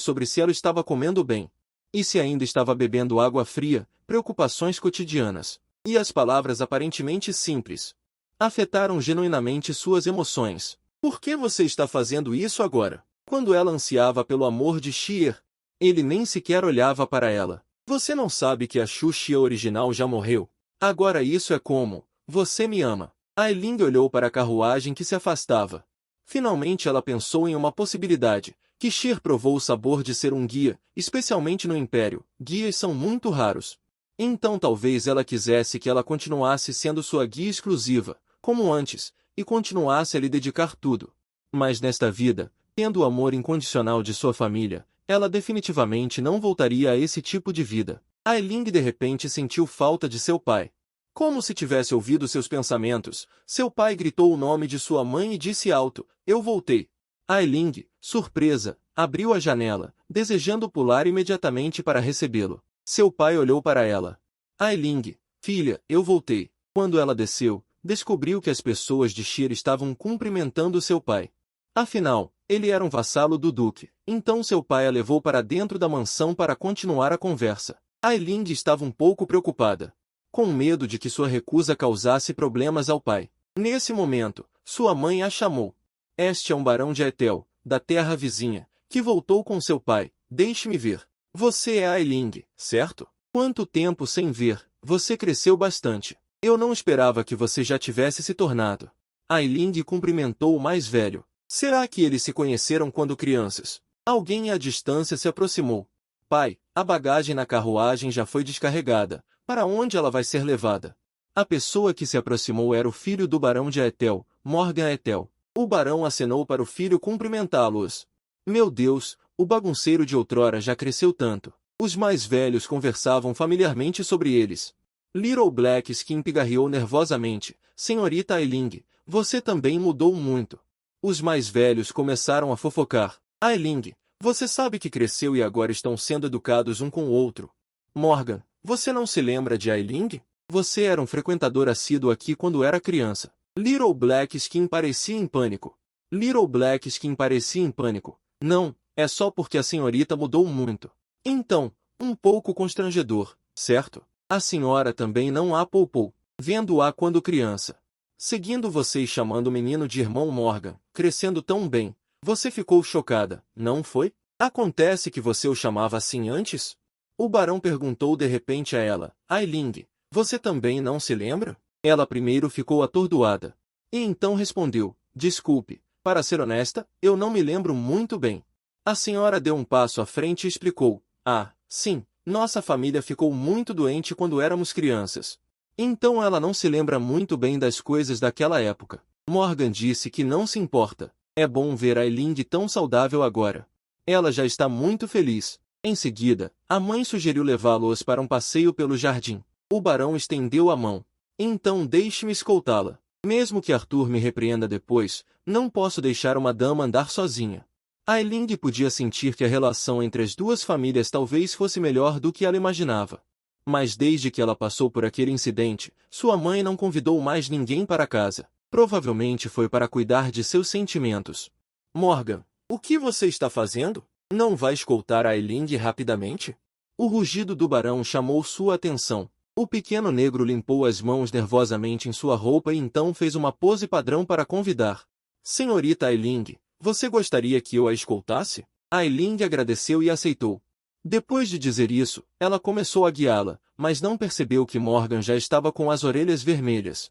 sobre se ela estava comendo bem. E se ainda estava bebendo água fria, preocupações cotidianas. E as palavras aparentemente simples afetaram genuinamente suas emoções. Por que você está fazendo isso agora? Quando ela ansiava pelo amor de Xier, ele nem sequer olhava para ela. Você não sabe que a Xuxia original já morreu? Agora isso é como: você me ama. Ailing olhou para a carruagem que se afastava. Finalmente ela pensou em uma possibilidade. Que Xier provou o sabor de ser um guia, especialmente no Império. Guias são muito raros. Então talvez ela quisesse que ela continuasse sendo sua guia exclusiva, como antes, e continuasse a lhe dedicar tudo. Mas nesta vida, tendo o amor incondicional de sua família, ela definitivamente não voltaria a esse tipo de vida. Ailing de repente sentiu falta de seu pai. Como se tivesse ouvido seus pensamentos, seu pai gritou o nome de sua mãe e disse alto: eu voltei. Ailing, surpresa, abriu a janela, desejando pular imediatamente para recebê-lo. Seu pai olhou para ela. Ailing, filha, eu voltei. Quando ela desceu, descobriu que as pessoas de Xier estavam cumprimentando seu pai. Afinal, ele era um vassalo do duque. Então seu pai a levou para dentro da mansão para continuar a conversa. Ailing estava um pouco preocupada, com medo de que sua recusa causasse problemas ao pai. Nesse momento, sua mãe a chamou. Este é um barão de Etel, da terra vizinha, que voltou com seu pai. Deixe-me ver. Você é Ailing, certo? Quanto tempo sem ver, você cresceu bastante. Eu não esperava que você já tivesse se tornado. Ailing cumprimentou o mais velho. Será que eles se conheceram quando crianças? Alguém à distância se aproximou. Pai, a bagagem na carruagem já foi descarregada. Para onde ela vai ser levada? A pessoa que se aproximou era o filho do barão de Aetel, Morgan Aetel. O barão acenou para o filho cumprimentá-los. Meu Deus, o bagunceiro de outrora já cresceu tanto. Os mais velhos conversavam familiarmente sobre eles. Little Black Skin pigarreou nervosamente. Senhorita Ailing, você também mudou muito. Os mais velhos começaram a fofocar. Ailing, você sabe que cresceu e agora estão sendo educados um com o outro. Morgan, você não se lembra de Ailing? Você era um frequentador assíduo aqui quando era criança. Little Black Skin parecia em pânico. Little Black Skin parecia em pânico. Não, é só porque a senhorita mudou muito. Então, um pouco constrangedor, certo? A senhora também não a poupou, vendo-a quando criança. Seguindo você e chamando o menino de irmão Morgan, crescendo tão bem, você ficou chocada, não foi? Acontece que você o chamava assim antes? O barão perguntou de repente a ela. Ailing, você também não se lembra? Ela primeiro ficou atordoada. E então respondeu, desculpe, para ser honesta, eu não me lembro muito bem. A senhora deu um passo à frente e explicou. Ah, sim, nossa família ficou muito doente quando éramos crianças. Então ela não se lembra muito bem das coisas daquela época. Morgan disse que não se importa. É bom ver Ailing tão saudável agora. Ela já está muito feliz. Em seguida, a mãe sugeriu levá-los para um passeio pelo jardim. O barão estendeu a mão. Então deixe-me escoltá-la. Mesmo que Arthur me repreenda depois, não posso deixar uma dama andar sozinha. Ailing podia sentir que a relação entre as duas famílias talvez fosse melhor do que ela imaginava. Mas desde que ela passou por aquele incidente, sua mãe não convidou mais ninguém para casa. Provavelmente foi para cuidar de seus sentimentos. Morgan, o que você está fazendo? Não vai escoltar Ailing rapidamente? O rugido do barão chamou sua atenção. O pequeno negro limpou as mãos nervosamente em sua roupa e então fez uma pose padrão para convidar. Senhorita Ailing, você gostaria que eu a escoltasse? Ailing agradeceu e aceitou. Depois de dizer isso, ela começou a guiá-la, mas não percebeu que Morgan já estava com as orelhas vermelhas.